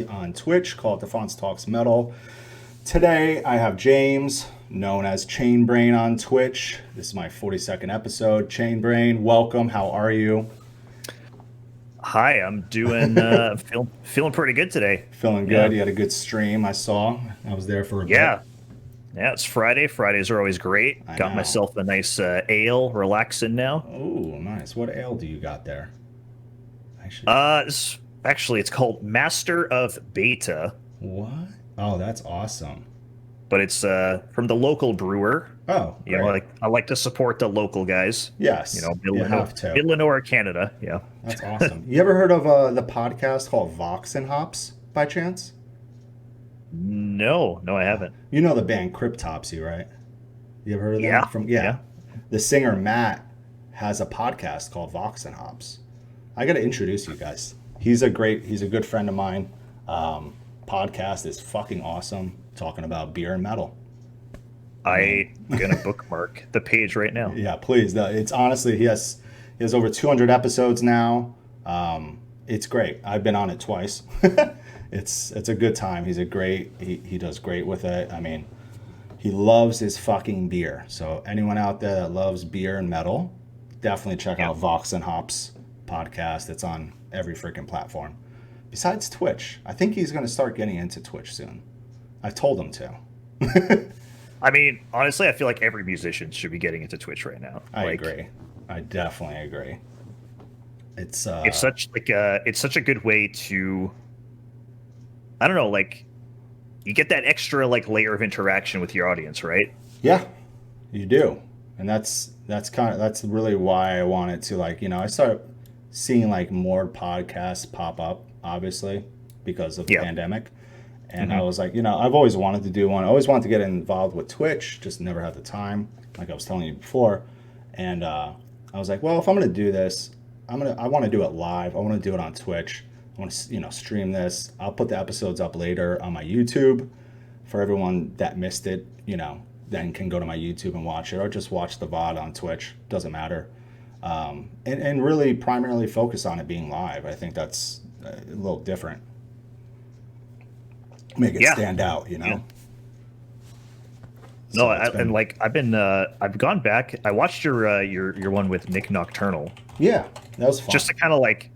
on Twitch called DeFonce Talks Metal. Today I have James, known as Chainbrain on Twitch. This is my 42nd episode. Chainbrain, welcome. How are you? Hi, I'm doing feeling pretty good today. Feeling good. You had a good stream, I saw. I was there for a bit. Yeah, it's Friday. Fridays are always great. Got myself a nice ale, relaxing now. Oh, nice. What ale do you got there? It's called Master of Beta. What? Oh, that's awesome. But it's from the local brewer. Oh, you know, I like to support the local guys. Yes, you know, Illinois, Canada. Yeah, that's awesome. You ever heard of the podcast called Vox and Hops by chance? No, I haven't. You know the band Cryptopsy, right? You ever heard of them? Yeah. The singer Matt has a podcast called Vox and Hops. I got to introduce you guys. He's a good friend of mine. Podcast is fucking awesome, talking about beer and metal. I'm gonna bookmark the page right now. Yeah, please. It's honestly, he has over 200 episodes now. It's great. I've been on it twice. It's a good time. He does great with it. I mean, he loves his fucking beer. So anyone out there that loves beer and metal, definitely check out Vox and Hops podcast. It's on every freaking platform. Besides Twitch. I think he's going to start getting into Twitch soon. I told him to. I mean, honestly, I feel like every musician should be getting into Twitch right now. I agree. I definitely agree. It's such a good way to, I don't know, like, you get that extra like layer of interaction with your audience, right? Yeah, you do. And that's really why I wanted to, like, you know, I started seeing like more podcasts pop up, obviously, because of the pandemic. And I was like, you know, I've always wanted to do one. I always wanted to get involved with Twitch, just never had the time, like I was telling you before. And I was like, well, if I'm going to do this, I want to do it live. I want to do it on Twitch. I want to, you know, stream this. I'll put the episodes up later on my YouTube for everyone that missed it, you know, then can go to my YouTube and watch it, or just watch the VOD on Twitch. Doesn't matter. And really primarily focus on it being live. I think that's a little different. Make it stand out, you know? Yeah. So I've gone back. I watched your one with Nick Nocturnal. Yeah, that was fun. Just to kind of like,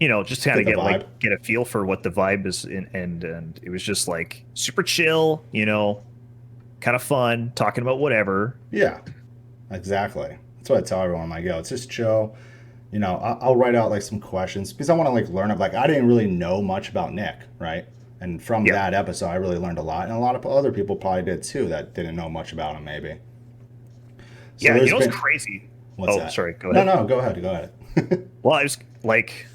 you know, just kind of get a feel for what the vibe is, and it was just like super chill, you know, kind of fun, talking about whatever. Yeah, exactly. That's what I tell everyone when I go. It's just chill. You know, I'll write out like some questions because I want to like learn. Like, I didn't really know much about Nick, right? And from that episode, I really learned a lot. And a lot of other people probably did too that didn't know much about him, maybe. So you know what's crazy? What's that? Sorry, go ahead. No, go ahead. Well, I was like,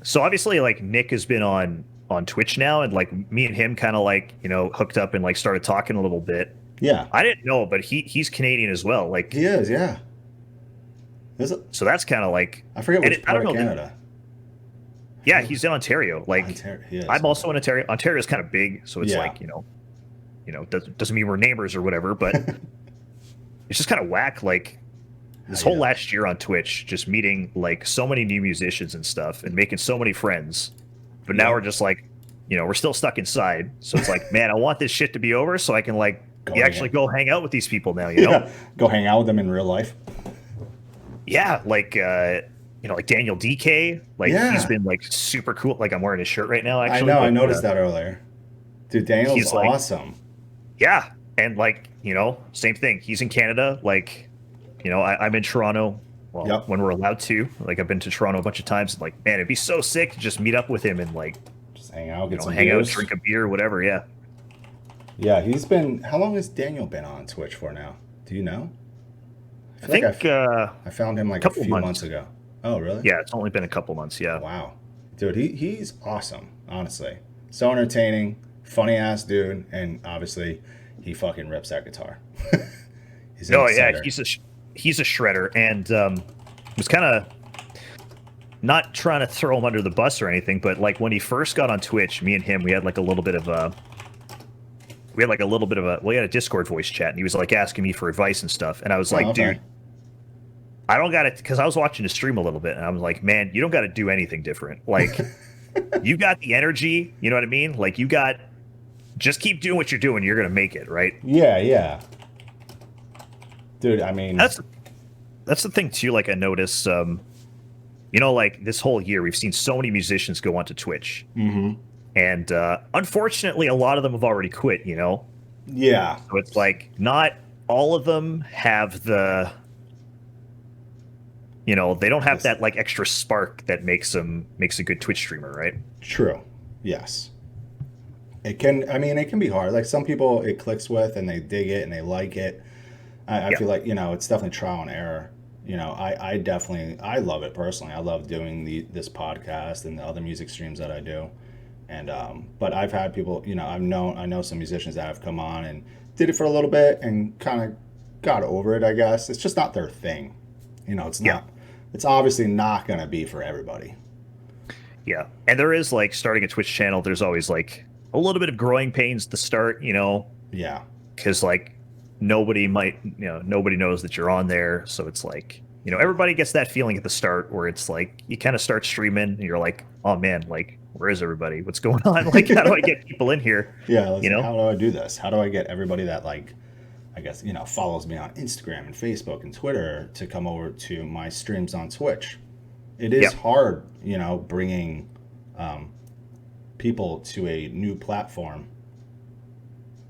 so obviously, like, Nick has been on Twitch now, and like me and him kind of like, you know, hooked up and like started talking a little bit. Yeah. I didn't know, but he's Canadian as well. Like, he is, yeah. So that's kind of like, I forget which part of Canada. Yeah, he's in Ontario. Like, I'm also in Ontario. Ontario's kind of big, so it's like, you know, doesn't mean we're neighbors or whatever, but it's just kind of whack. Like, this whole last year on Twitch, just meeting like so many new musicians and stuff, and making so many friends. But now we're just like, you know, we're still stuck inside. So it's like, man, I want this shit to be over so I can like go hang out with these people now. You know, go hang out with them in real life. Yeah, like. You know, like Daniel DK, like he's been like super cool. Like, I'm wearing his shirt right now. Actually, I noticed that earlier. Dude, Daniel's awesome. Yeah, and like, you know, same thing. He's in Canada. Like, you know, I'm in Toronto. Well, when we're allowed to. Like, I've been to Toronto a bunch of times. Like, man, it'd be so sick to just meet up with him and like just hang out, hang out, drink a beer, whatever. Yeah. Yeah, he's been. How long has Daniel been on Twitch for now? Do you know? I think I found him like a few months ago. Oh, really? Yeah, it's only been a couple months, yeah. Wow. Dude, he's awesome, honestly. So entertaining, funny ass dude, and obviously he fucking rips that guitar. He's a shredder, and was kind of not trying to throw him under the bus or anything, but like when he first got on Twitch, me and him, we had a Discord voice chat, and he was like asking me for advice and stuff, and I was like, dude, I don't got it, because I was watching his stream a little bit, and I was like, man, you don't got to do anything different. Like, you got the energy. You know what I mean? Like just keep doing what you're doing. You're gonna make it, right? Yeah. Dude, I mean, that's the thing too. Like I notice, like this whole year we've seen so many musicians go onto Twitch, and unfortunately, a lot of them have already quit. Yeah. So it's like not all of them have the. They don't have that like extra spark that makes a good Twitch streamer, right? True. Yes. It can be hard. Like some people it clicks with and they dig it and they like it. I feel like, it's definitely trial and error. I love it personally. I love doing this podcast and the other music streams that I do. And but I've had people, I know some musicians that have come on and did it for a little bit and kind of got over it, I guess. It's just not their thing. It's not. It's obviously not going to be for everybody. Yeah. And there is like starting a Twitch channel, there's always like a little bit of growing pains to start, Yeah. Because like nobody knows that you're on there. So it's like, everybody gets that feeling at the start where it's like you kind of start streaming and you're like, oh man, like, where is everybody? What's going on? Like, how do I get people in here? Yeah. How do I do this? How do I get everybody that like, I guess, follows me on Instagram and Facebook and Twitter to come over to my streams on Twitch? It is hard, bringing people to a new platform.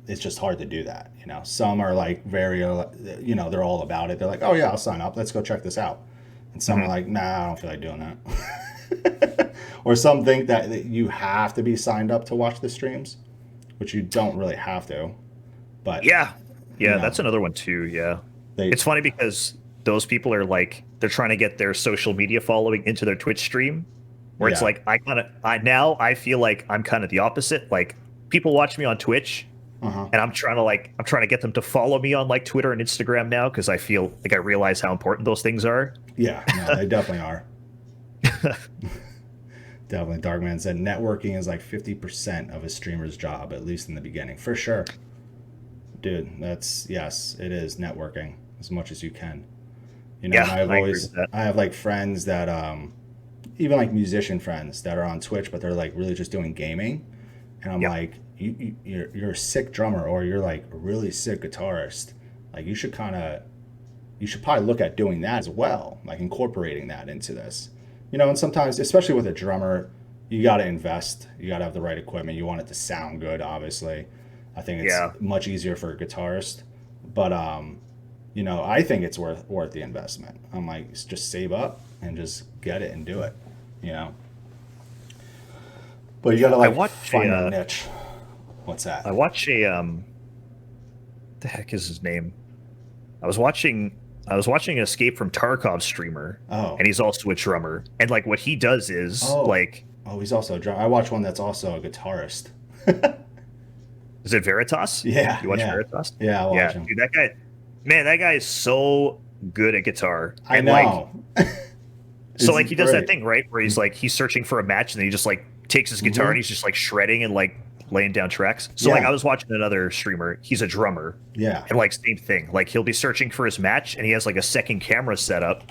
It's just hard to do that. Some are like very, they're all about it. They're like, oh yeah, I'll sign up. Let's go check this out. And some are like, nah, I don't feel like doing that. Or some think that you have to be signed up to watch the streams, which you don't really have to. But yeah, that's another one too. Yeah, it's funny because those people are like they're trying to get their social media following into their Twitch stream, where it's like I feel like I'm kind of the opposite. Like people watch me on Twitch, and I'm trying to get them to follow me on like Twitter and Instagram now because I feel like I realize how important those things are. Yeah, no, they definitely are. Definitely, Darkman said networking is like 50% of a streamer's job, at least in the beginning, for sure. Dude, yes, it is networking as much as you can. I have like friends that even like musician friends that are on Twitch, but they're like really just doing gaming, and I'm like, you're a sick drummer or you're like a really sick guitarist. Like you should probably look at doing that as well, like incorporating that into this. And sometimes, especially with a drummer, you got to invest. You got to have the right equipment. You want it to sound good, obviously. I think it's much easier for a guitarist. But, I think it's worth the investment. I'm like, just save up and just get it and do it, But you got to find a niche. What's that? I watch the heck is his name? I was watching an Escape from Tarkov streamer, and he's also a drummer. And like what he does is he's also a drummer. I watch one that's also a guitarist. Is it Veritas? Yeah, you watch Veritas? Yeah, I watch him. Dude, that guy is so good at guitar. I know. So like he does that thing right where he's searching for a match and then he just like takes his guitar and he's just like shredding and like laying down tracks. So like I was watching another streamer, he's a drummer. Yeah. And like same thing. Like he'll be searching for his match and he has like a second camera set up.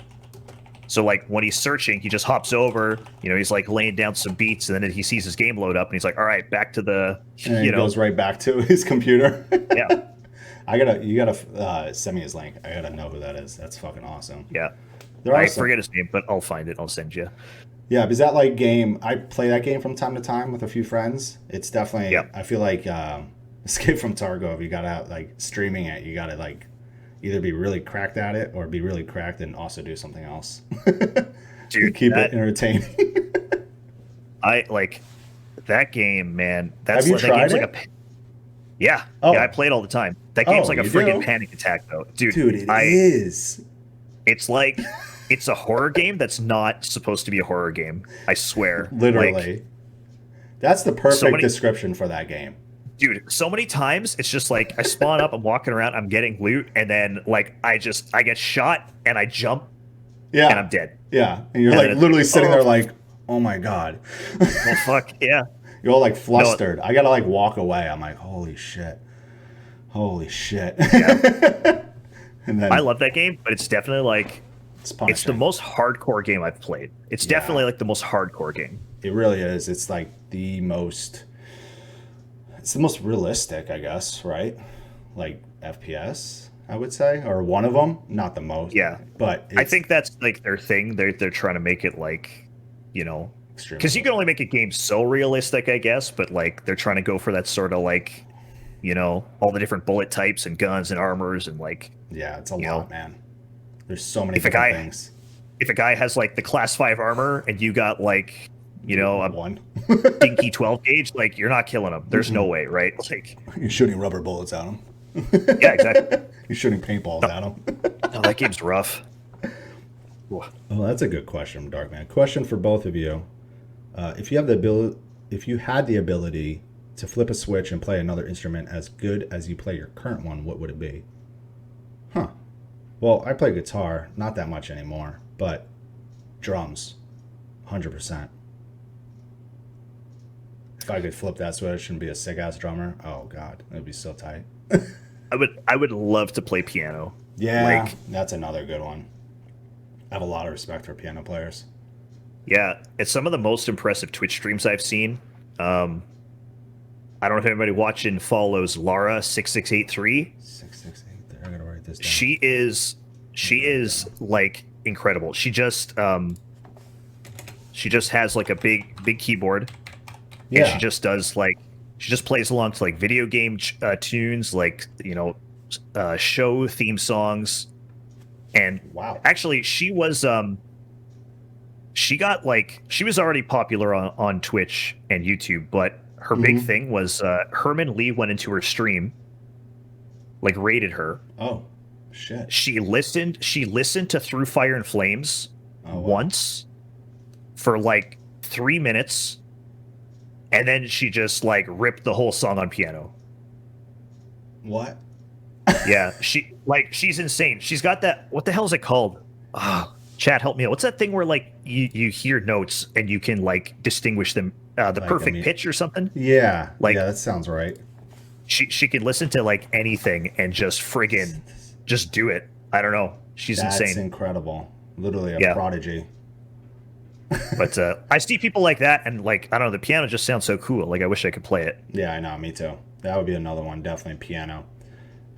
So like when he's searching, he just hops over, he's like laying down some beats and then he sees his game load up and he's like, all right, back to the and he goes right back to his computer. Yeah. You gotta send me his link. I gotta know who that is. That's fucking awesome. Yeah. I forget his name, but I'll find it. I'll send you. Yeah, because that like game, I play that game from time to time with a few friends. It's definitely, I feel like Escape from Tarkov, you gotta like streaming it. You gotta like either be really cracked at it or be really cracked and also do something else. Dude, keep it entertaining. I like that game, man. Have you tried it? Yeah, I play it all the time. That game's like a friggin' panic attack, though, dude. It is. It's like it's a horror game that's not supposed to be a horror game. I swear. Literally, that's the perfect description for that game. Dude, so many times it's just like I spawn up, I'm walking around, I'm getting loot, and then like I get shot and I jump, and I'm dead. Yeah, and you're like literally sitting there like, oh my god. Well, fuck yeah. You're all like flustered. I gotta like walk away. I'm like, holy shit. Yeah. And then I love that game, but it's definitely like it's the most hardcore game I've played. It's definitely like the most hardcore game. It really is. It's like the most realistic, I guess, right? Like FPS, I would say, or one of them, not the most. Yeah, but I think that's like their thing. They're trying to make it like, because you can only make a game so realistic, I guess. But like they're trying to go for that sort of like, all the different bullet types and guns and armors and like. Yeah, it's a lot, man. There's so many different things. If a guy has like the class 5 armor and you got like, a one dinky 12 gauge, like you're not killing him. There's no way, right? Like you're shooting rubber bullets at him. Yeah, exactly. You're shooting paintballs at him. Oh, that game's rough. Oh, that's a good question, Darkman. Question for both of you: if you had the ability to flip a switch and play another instrument as good as you play your current one, what would it be? Huh. Well, I play guitar, not that much anymore, but drums, 100%. If I could flip that switch and be a sick ass drummer, oh god, it'd be so tight. I would love to play piano. Yeah, that's another good one. I have a lot of respect for piano players. Yeah, it's some of the most impressive Twitch streams I've seen. I don't know if anybody watching follows Lara6683. 6683. I gotta write this down. She is like incredible. She just has like a big keyboard. Yeah. And she just plays along to like video game tunes, like show theme songs. And wow, actually she was already popular on Twitch and YouTube, but her big thing was Herman Lee went into her stream, like rated her. Oh, shit. She listened to Through Fire and Flames once for like 3 minutes, and then she just like ripped the whole song on piano. What? Yeah, she's insane. She's got that. What the hell is it called? Chat, help me out. What's that thing where like you hear notes and you can like distinguish them? The like perfect pitch or something? Yeah. Yeah, that sounds right. She could listen to like anything and just friggin' just do it. I don't know. She's insane. That's incredible. Literally a prodigy. But I see people like that, and like I don't know, the piano just sounds so cool. Like I wish I could play it. Yeah, I know. Me too. That would be another one. Definitely piano.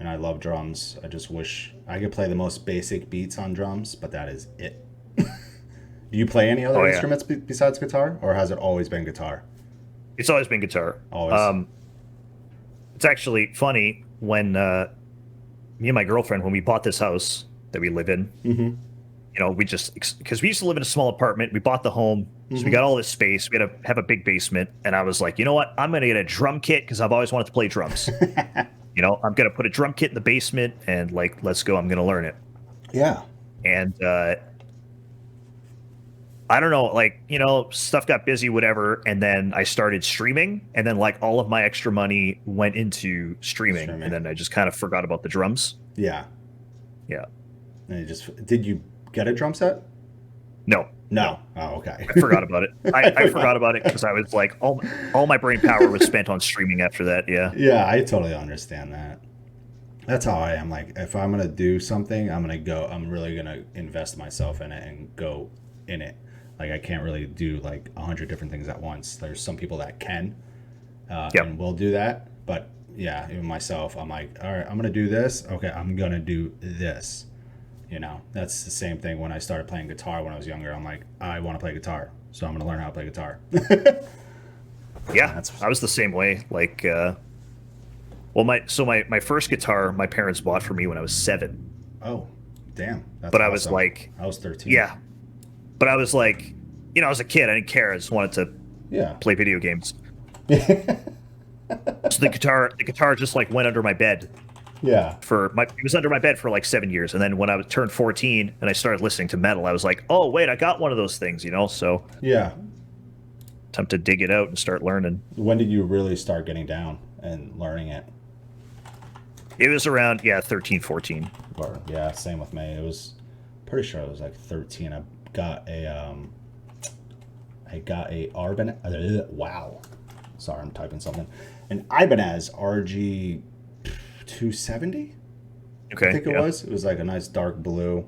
And I love drums. I just wish I could play the most basic beats on drums, but that is it. Do you play any other instruments besides guitar, or has it always been guitar? It's always been guitar. Always. It's actually funny when me and my girlfriend, when we bought this house that we live in, we just, because we used to live in a small apartment, we bought the home, so we got all this space, we had to have a big basement, and I was like, you know what, I'm going to get a drum kit because I've always wanted to play drums. I'm going to put a drum kit in the basement and like, let's go, I'm going to learn it. Yeah. And I don't know, like, stuff got busy, whatever, and then I started streaming, and then like all of my extra money went into streaming. And then I just kind of forgot about the drums. Yeah. Yeah. And did you get a drum set? No. Oh, okay. I forgot about it. I forgot about it because I was like, all my brain power was spent on streaming after that. Yeah. Yeah, I totally understand that. That's how I am. Like, if I'm going to do something, I'm really going to invest myself in it and go in it. Like, I can't really do like 100 different things at once. There's some people that can and will do that. But yeah, even myself, I'm like, all right, I'm going to do this. Okay, I'm going to do this. That's the same thing when I started playing guitar when I was younger. I'm like, I want to play guitar, so I'm going to learn how to play guitar. Yeah, I was the same way. Like, my first guitar, my parents bought for me when I was 7. Oh, damn. That's but awesome. I was 13. Yeah. But I was like, I was a kid. I didn't care. I just wanted to play video games. So the guitar just like went under my bed. Yeah. It was under my bed for like 7 years. And then when I turned 14 and I started listening to metal, I was like, oh, wait, I got one of those things, so. Yeah. Time to dig it out and start learning. When did you really start getting down and learning it? It was around, 13, 14. Yeah, same with me. It was pretty sure it was like 13. I got a wow. Sorry, I'm typing something. An Ibanez RG 270. Okay. I think it was like a nice dark blue,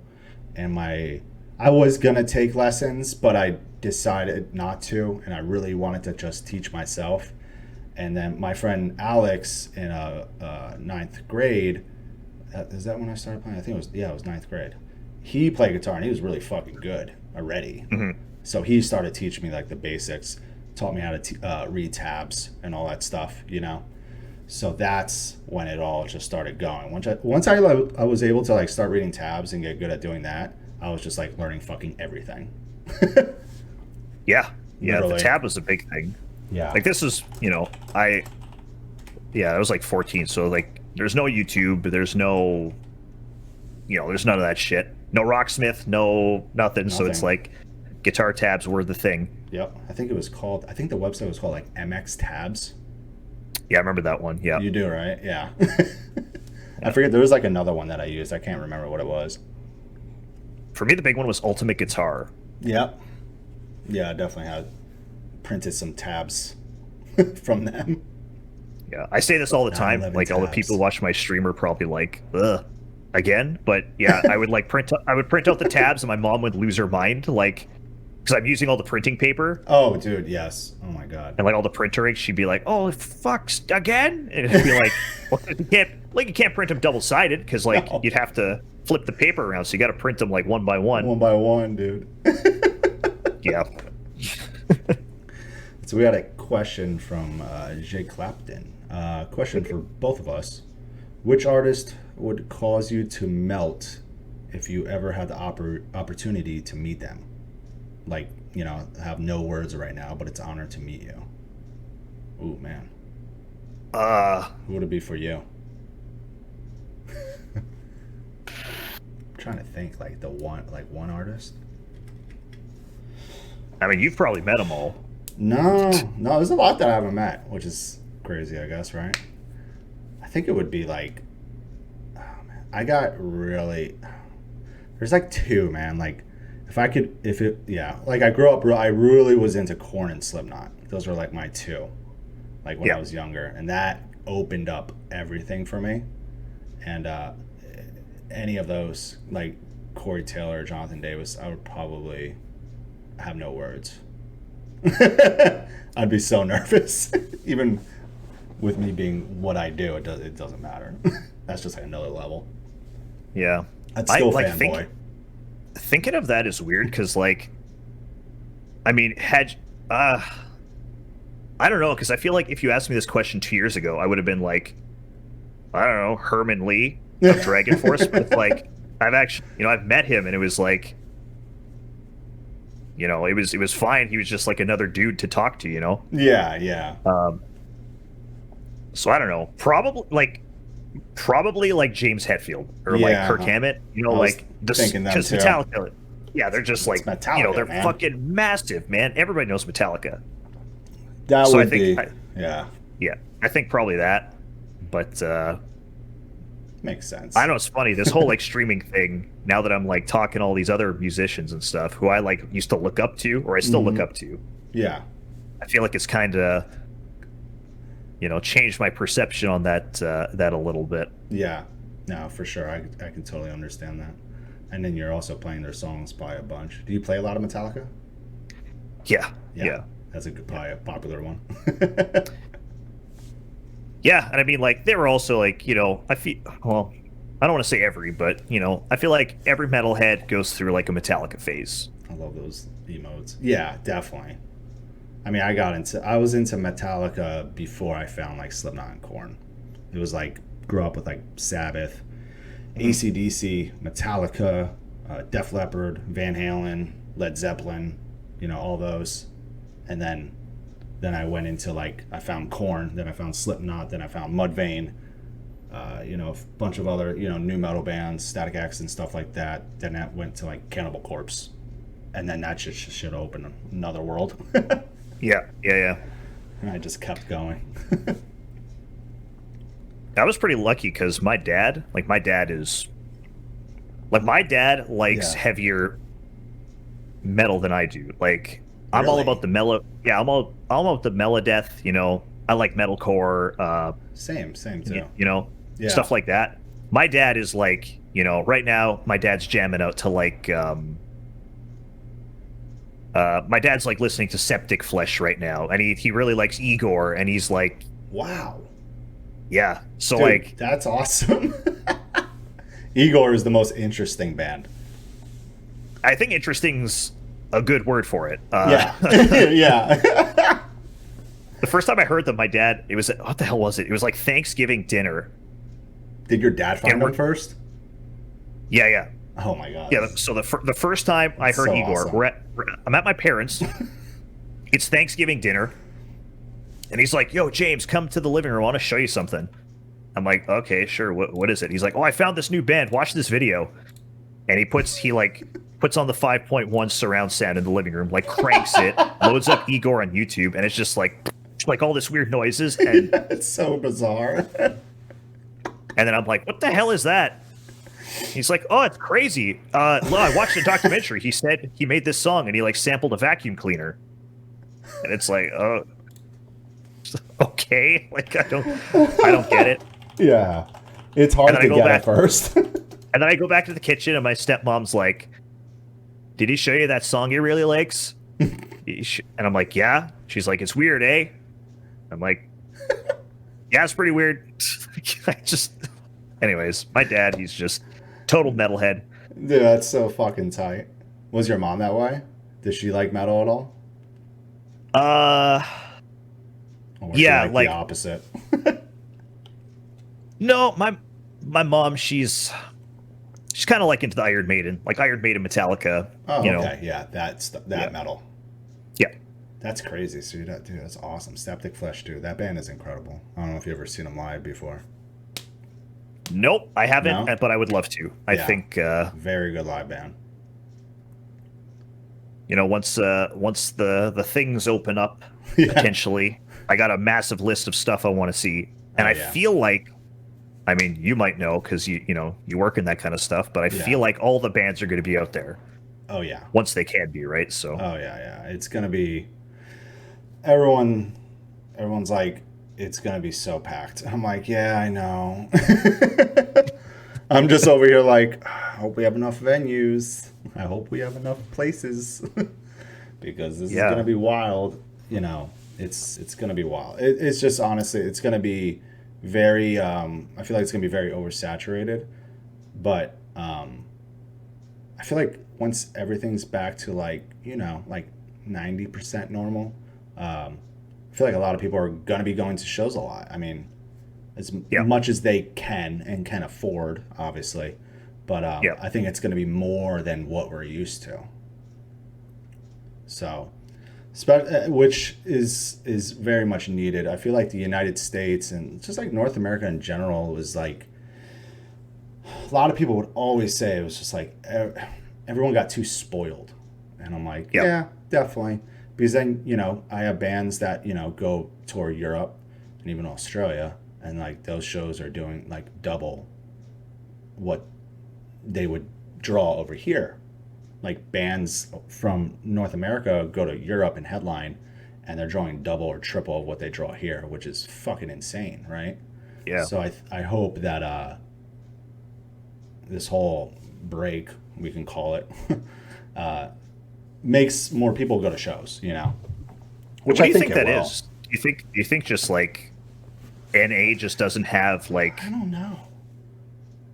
and I was gonna take lessons, but I decided not to, and I really wanted to just teach myself. And then my friend Alex in ninth grade, is that when I started playing? I think it was ninth grade. He played guitar and he was really fucking good already. So he started teaching me like the basics, taught me how to read tabs and all that stuff, you know. So that's when it all just started going. Once I was able to like start reading tabs and get good at doing that, I was just like learning fucking everything. Yeah. Literally. The tab was a big thing. Yeah. Like this is, I was like 14, so like there's no YouTube, there's no, there's none of that shit. No Rocksmith, no nothing. So it's like guitar tabs were the thing. Yep. I think the website was called like MX Tabs. Yeah, I remember that one. Yeah. You do, right? Yeah. I forget, there was like another one that I used. I can't remember what it was. For me, the big one was Ultimate Guitar. Yep. Yeah, I definitely had printed some tabs from them. Yeah, I say this all the time. Like tabs. All the people who watch my stream are probably like, ugh, again. But yeah, I would print out the tabs, and my mom would lose her mind, like, because I'm using all the printing paper. Oh, dude, yes. Oh my god. And like all the printer ink, she'd be like, "Oh, fucks again," and it'd be like, "Well, you can't print them double sided because like you'd have to flip the paper around, so you got to print them like one by one." One by one, dude. Yeah. So we had a question from Jay Clapton. Question for both of us: which artist would cause you to melt if you ever had the opportunity to meet them? Like, I have no words right now, but it's an honor to meet you. Ooh, man. Who would it be for you? I'm trying to think, like one artist. I mean, you've probably met them all. No, there's a lot that I haven't met, which is crazy, I guess, right? I think it would be like, oh man, there's like two, man. Like, I grew up, I really was into Korn and Slipknot. Those were like my two, like when I was younger, and that opened up everything for me. And any of those, like Corey Taylor, Jonathan Davis, I would probably have no words. I'd be so nervous. Even with me being what I do, it doesn't matter. That's just like another level. Yeah. I'd still fanboy. Thinking of that is weird because, like, I mean, I don't know, because I feel like if you asked me this question 2 years ago, I would have been like, I don't know, Herman Lee of DragonForce. But like, I've met him, and it was like, it was fine. He was just like another dude to talk to, Yeah. So I don't know. Probably like James Hetfield or like Kirk Hammett, like just Metallica. Yeah, they're just like Metallica, they're man. Fucking massive, man. Everybody knows Metallica. That so would be yeah. I think probably that, but makes sense. I know it's funny, this whole like streaming thing. Now that I'm like talking to all these other musicians and stuff who I like used to look up to, or I still look up to. Yeah, I feel like it's kind of changed my perception on that a little bit. Yeah, no, for sure. I can totally understand that. And then you're also playing their songs by a bunch. Do you play a lot of Metallica? Yeah. That's probably a popular one. Yeah, and I mean, like, they were also like, I feel, well, I don't want to say every, but I feel like every metalhead goes through like a Metallica phase. I love those emotes. Yeah, definitely. I mean, I was into Metallica before I found like Slipknot and Korn. It was like, grew up with like Sabbath, AC/DC, Metallica, Def Leppard, Van Halen, Led Zeppelin, all those. And then I went into like, I found Korn, then I found Slipknot, then I found Mudvayne, a bunch of other, new metal bands, Static X and stuff like that. Then I went to like Cannibal Corpse. And then that just should open another world. Yeah. And I just kept going. I was pretty lucky because my dad likes heavier metal than I do. Like, I'm all about the mellow. Yeah, I'm all about the melodeath. I like metalcore. Same too. Stuff like that. My dad is like, right now, my dad's jamming out to like, My dad's like listening to Septic Flesh right now, and he really likes Igor, and he's like, wow, yeah. So dude, like, that's awesome. Igor is the most interesting band. I think interesting's a good word for it. Yeah, yeah. The first time I heard them, my dad, it was, what the hell was it? It was like Thanksgiving dinner. Did your dad find them first? Yeah, yeah. Oh my god. Yeah. So the first time I heard so Igor, awesome. I'm at my parents'. It's Thanksgiving dinner, and he's like, "Yo, James, come to the living room. I want to show you something." I'm like, "Okay, sure. What is it?" He's like, "Oh, I found this new band. Watch this video." And he puts on the 5.1 surround sound in the living room, like cranks it, loads up Igor on YouTube, and it's just like all this weird noises, and it's so bizarre. And then I'm like, "What the hell is that?" He's like, "Oh, it's crazy. Well, I watched a documentary. He said he made this song and he like sampled a vacuum cleaner." And it's like, oh, okay. Like I don't get it. Yeah, it's hard to get at first. And then I go back to the kitchen, and my stepmom's like, "Did he show you that song he really likes?" And I'm like, "Yeah." She's like, "It's weird, eh?" I'm like, "Yeah, it's pretty weird." Anyways, my dad, he's just total metalhead. Dude, that's so fucking tight. Was your mom that way? Did she like metal at all? Or yeah, like the opposite. No, my mom, she's kind of like into the Iron Maiden, Metallica. Oh, okay, yeah, that metal. Yeah, that's crazy, dude. That's awesome. Septic Flesh, dude. That band is incredible. I don't know if you've ever seen them live before. Nope, I haven't, but I would love to. I think very good live band. You know, once the things open up, potentially, I got a massive list of stuff I want to see, and I feel like, I mean, you might know because you work in that kind of stuff, but I feel like all the bands are going to be out there. Oh yeah. Once they can be, right? So. Oh yeah. It's gonna be. Everyone's like, it's gonna be so packed. I'm like, yeah, I know. I'm just over here like, I hope we have enough venues. I hope we have enough places because this is gonna be wild. You know, it's gonna be wild. It's just honestly, it's gonna be very. I feel like it's gonna be very oversaturated, but I feel like once everything's back to like 90% normal, I feel like a lot of people are gonna be going to shows a lot. I mean, as much as they can afford, obviously, but I think it's going to be more than what we're used to. So, which is very much needed. I feel like the United States and just like North America in general was like, a lot of people would always say it was just like everyone got too spoiled, and I'm like, yeah, definitely, because then I have bands that go tour Europe and even Australia. And like those shows are doing like double what they would draw over here. Like bands from North America go to Europe and headline, and they're drawing double or triple of what they draw here, which is fucking insane, right? Yeah. So I hope that this whole break, we can call it, makes more people go to shows. Which I think that is. Do you think just like NA just doesn't have like, I don't know.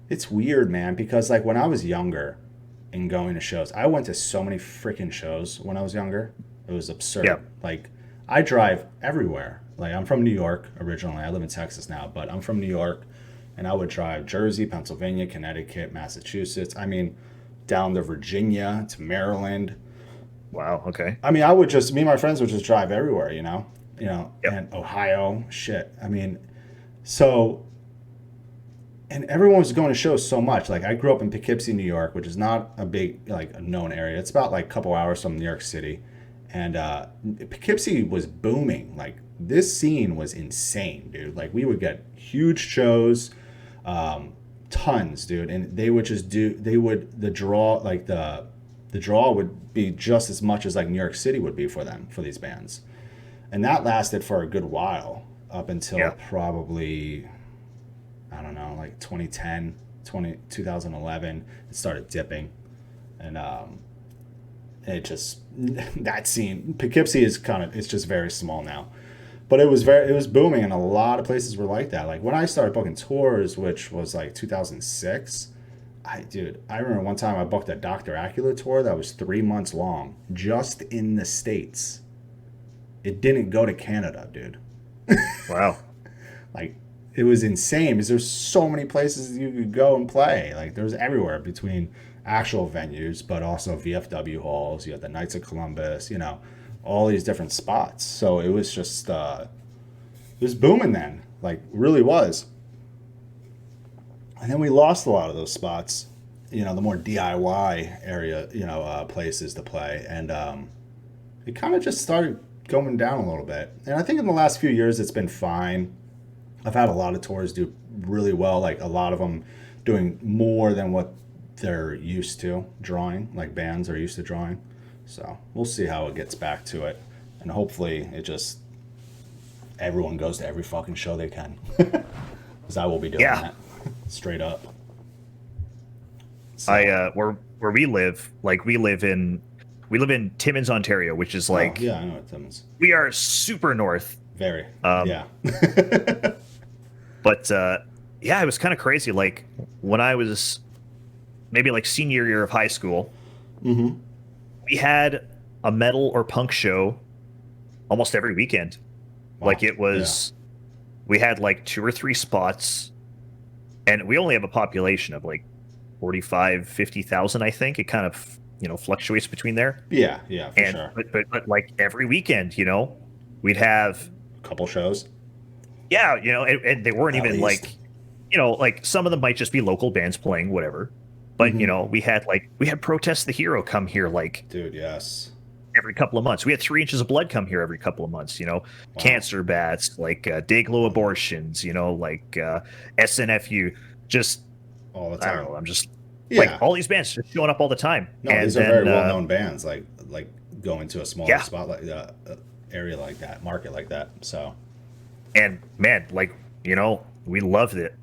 It's weird, man, because like when I was younger and going to shows, I went to so many freaking shows when I was younger. It was absurd. Yeah. Like I drive everywhere. Like I'm from New York originally. I live in Texas now, but I'm from New York, and I would drive Jersey, Pennsylvania, Connecticut, Massachusetts. I mean, down to Virginia, to Maryland. Wow. Okay. I mean, me and my friends would just drive everywhere, and Ohio, shit. I mean, and everyone was going to shows so much. Like I grew up in Poughkeepsie, New York, which is not a big, like a known area. It's about like a couple hours from New York City. And Poughkeepsie was booming. Like this scene was insane, dude. Like we would get huge shows, tons, dude. And they would just the draw would be just as much as like New York City would be for them, for these bands. And that lasted for a good while, up until probably, I don't know, like 2011, it started dipping. And it just that scene Poughkeepsie is it's just very small now. But it was booming, and a lot of places were like that. Like when I started booking tours, which was like 2006, I remember one time I booked a Dr. Acula tour that was 3 months long, just in the States. It didn't go to Canada, dude. Wow. Like it was insane because there's so many places you could go and play. Like there's everywhere between actual venues, but also VFW halls. You had the Knights of Columbus, all these different spots. So it was just it was booming then, like really was. And then we lost a lot of those spots, the more DIY area, places to play, and it kind of just started going down a little bit. And I think in the last few years it's been fine. I've had a lot of tours do really well, like a lot of them doing more than what they're used to drawing, like bands are used to drawing. So we'll see how it gets back to it. And hopefully everyone goes to every fucking show they can. Because I will be doing that. Straight up. So. Where we live, like we live in Timmins, Ontario, which is like... Oh, yeah, I know what Timmins. We are super north. Very. Yeah. But it was kind of crazy. Like when I was maybe like senior year of high school, we had a metal or punk show almost every weekend. Wow. Like it was, we had like 2 or 3 spots, and we only have a population of like 50,000, I think. It kind of, fluctuates between there. Yeah, for sure. But like every weekend, we'd have a couple shows. Yeah, and they weren't even like, like some of them might just be local bands playing, whatever. But we had Protest the Hero come here, like, dude, yes, every couple of months. We had 3 Inches of Blood come here every couple of months. Wow. Cancer Bats, like Dayglow Abortions, like SNFU, just all the time. I don't know. I'm just like all these bands just showing up all the time. No, and these are very well known bands. Like going to a smaller spot like area like that, market like that. So, and man, like we loved it.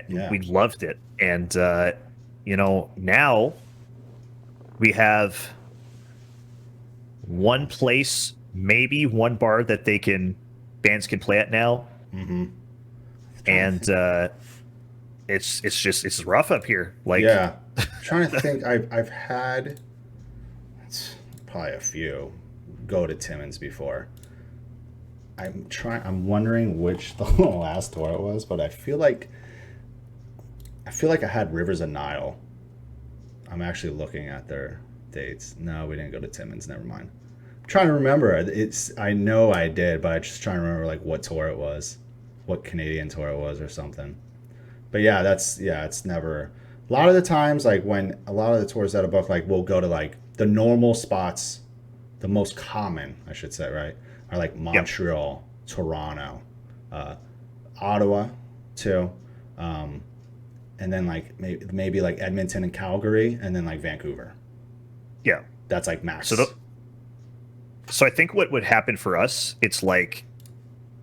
Yeah. We loved it, and now we have one place, maybe one bar that bands can play at now. And it's rough up here. Like, yeah, I'm trying to think. I've had probably a few go to Timmins before. I'm wondering which the last tour it was, but I feel like I had Rivers of Nile. I'm actually looking at their dates. No, we didn't go to Timmins. Never mind. I'm trying to remember. I know I did, but I'm just trying to remember like what tour it was, what Canadian tour it was or something. But yeah, it's never. A lot of the times, like when a lot of the tours that I book, like we'll go to like the normal spots, the most common, I should say, right, are like Montreal, Toronto, Ottawa, too. And then like maybe like Edmonton and Calgary, and then like Vancouver. Yeah, that's like max. So I think what would happen for us, it's like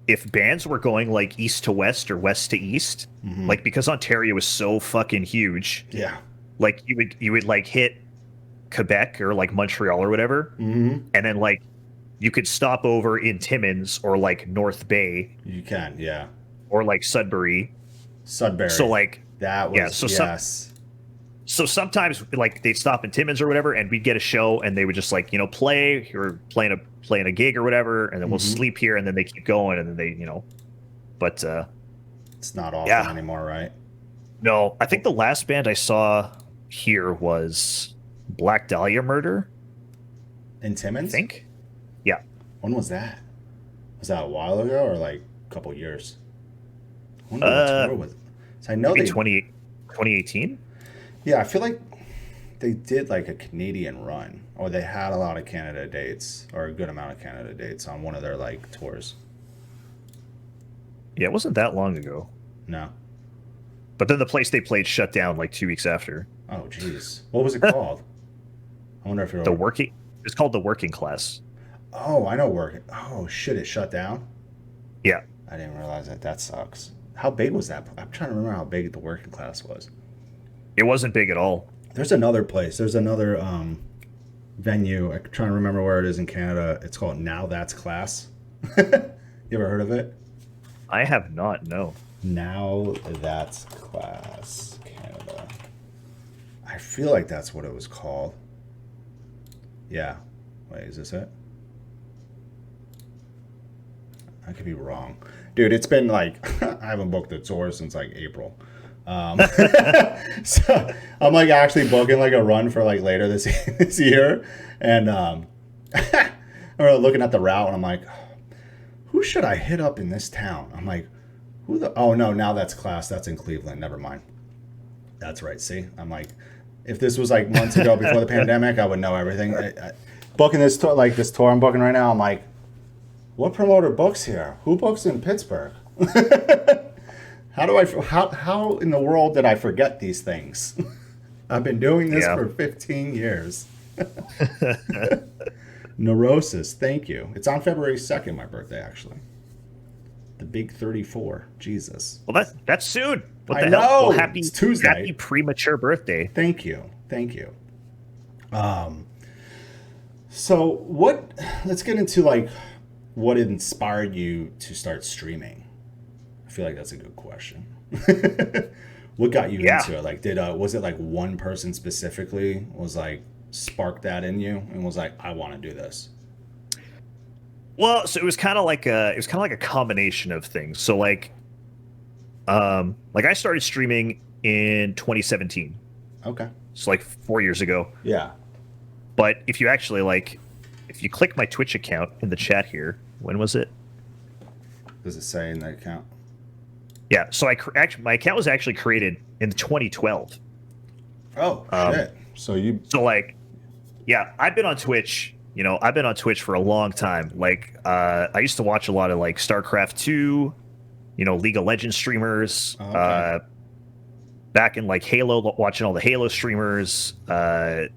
if bands were going like east to west or west to east, like because Ontario is so fucking huge. Yeah, like you would like hit Quebec or like Montreal or whatever, and then like you could stop over in Timmins or like North Bay. You can, yeah, or like Sudbury. So like. That was, So sometimes like they'd stop in Timmins or whatever, and we'd get a show, and they would just like play or playing a gig or whatever, and then we'll sleep here, and then they keep going, and then they but it's not often anymore, right? No, I think the last band I saw here was Black Dahlia Murder in Timmins. I think, yeah. When was that? Was that a while ago or like a couple years? When the tour was? So I know 2018. Yeah, I feel like they did like a Canadian run, or they had a lot of Canada dates, or a good amount of Canada dates on one of their like tours. Yeah, it wasn't that long ago. No. But then the place they played shut down like 2 weeks after. Oh, jeez. What was it called? I wonder if it's called The Working Class. Oh, I know Working. Oh shit! It shut down. Yeah. I didn't realize that. That sucks. How big was that? I'm trying to remember how big The Working Class was. It wasn't big at all. There's another place. There's another venue. I'm trying to remember where it is in Canada. It's called Now That's Class. You ever heard of it? I have not, no. Now That's Class, Canada. I feel like that's what it was called. Yeah. Wait, is this it? I could be wrong. Dude, it's been like, I haven't booked a tour since like April. So I'm like actually booking like a run for like later this year. And I'm looking at the route and I'm like, who should I hit up in this town? I'm like, who the, oh no, Now That's Class. That's in Cleveland. Never mind. That's right. See, I'm like, if this was like months ago before the pandemic, I would know everything. Booking this tour, like this tour I'm booking right now, I'm like, what promoter books here? Who books in Pittsburgh? How in the world did I forget these things? I've been doing this for 15 years. Neurosis, thank you. It's on February 2nd, my birthday, actually. The big 34. Jesus. Well, that's soon. What the I hell? know. Well, happy, it's Tuesday. Happy premature birthday. Thank you. So let's get into like what inspired you to start streaming. I feel like that's a good question. What got you into it? Like, was it like one person specifically was like sparked that in you and was like, I want to do this? Well, so it was kind of like a combination of things. So like I started streaming in 2017. Okay. So like 4 years ago. Yeah. But if you actually if you click my Twitch account in the chat here, when was it? Does it say in the account? Yeah, so my account was actually created in 2012. Oh, shit. So I've been on Twitch, I've been on Twitch for a long time. Like, I used to watch a lot of like StarCraft 2, League of Legends streamers, back in like Halo, watching all the Halo streamers, I've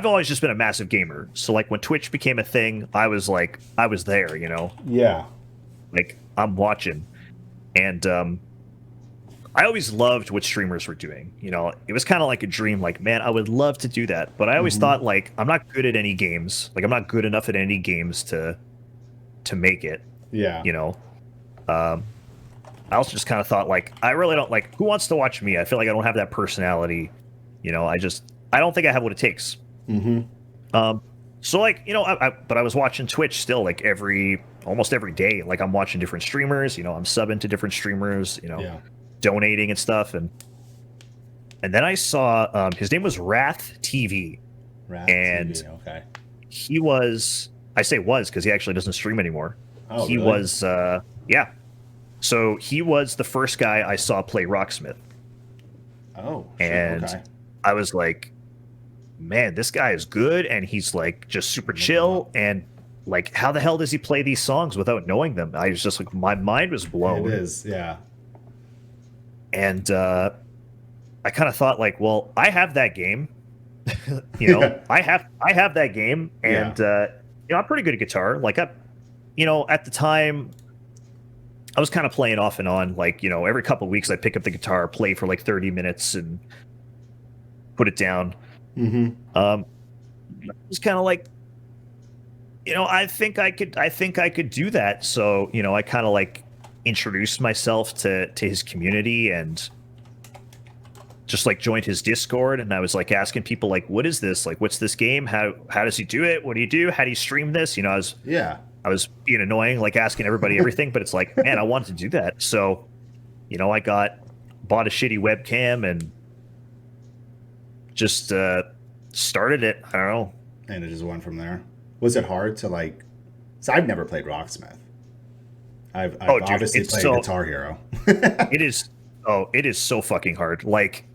always just been a massive gamer. So like when Twitch became a thing, I was there, Yeah. Like I'm watching. And I always loved what streamers were doing. It was kind of like a dream, like, man, I would love to do that. But I always thought like I'm not good at any games. Like I'm not good enough at any games to make it. Yeah. I also just kind of thought like I really don't like who wants to watch me? I feel like I don't have that personality. I don't think I have what it takes. So like, but I was watching Twitch still like almost every day. Like I'm watching different streamers, I'm subbing to different streamers, donating and stuff. And then I saw, his name was Wrath TV. TV, okay. He was, I say was, cause he actually doesn't stream anymore. Oh, he really? was, yeah. So he was the first guy I saw play Rocksmith. Oh, and okay. I was like, man, this guy is good, and he's like just super chill, and like how the hell does he play these songs without knowing them? I was just like, my mind was blown. It is, yeah. And I kind of thought like, well, I have that game. I have that game, and I'm pretty good at guitar. Like at the time I was kind of playing off and on, like, every couple of weeks I'd pick up the guitar, play for like 30 minutes and put it down. It was kind of like, I think I could do that. So, I kind of like introduced myself to his community and just like joined his Discord. And I was like asking people like, what is this? Like, what's this game? How does he do it? What do you do? How do you stream this? I was being annoying, like asking everybody everything, but it's like, man, I wanted to do that. So, I bought a shitty webcam and just started it. I don't know. And it just went from there. Was it hard to like? So I've never played Rocksmith. I've obviously played Guitar Hero. It is so fucking hard. Like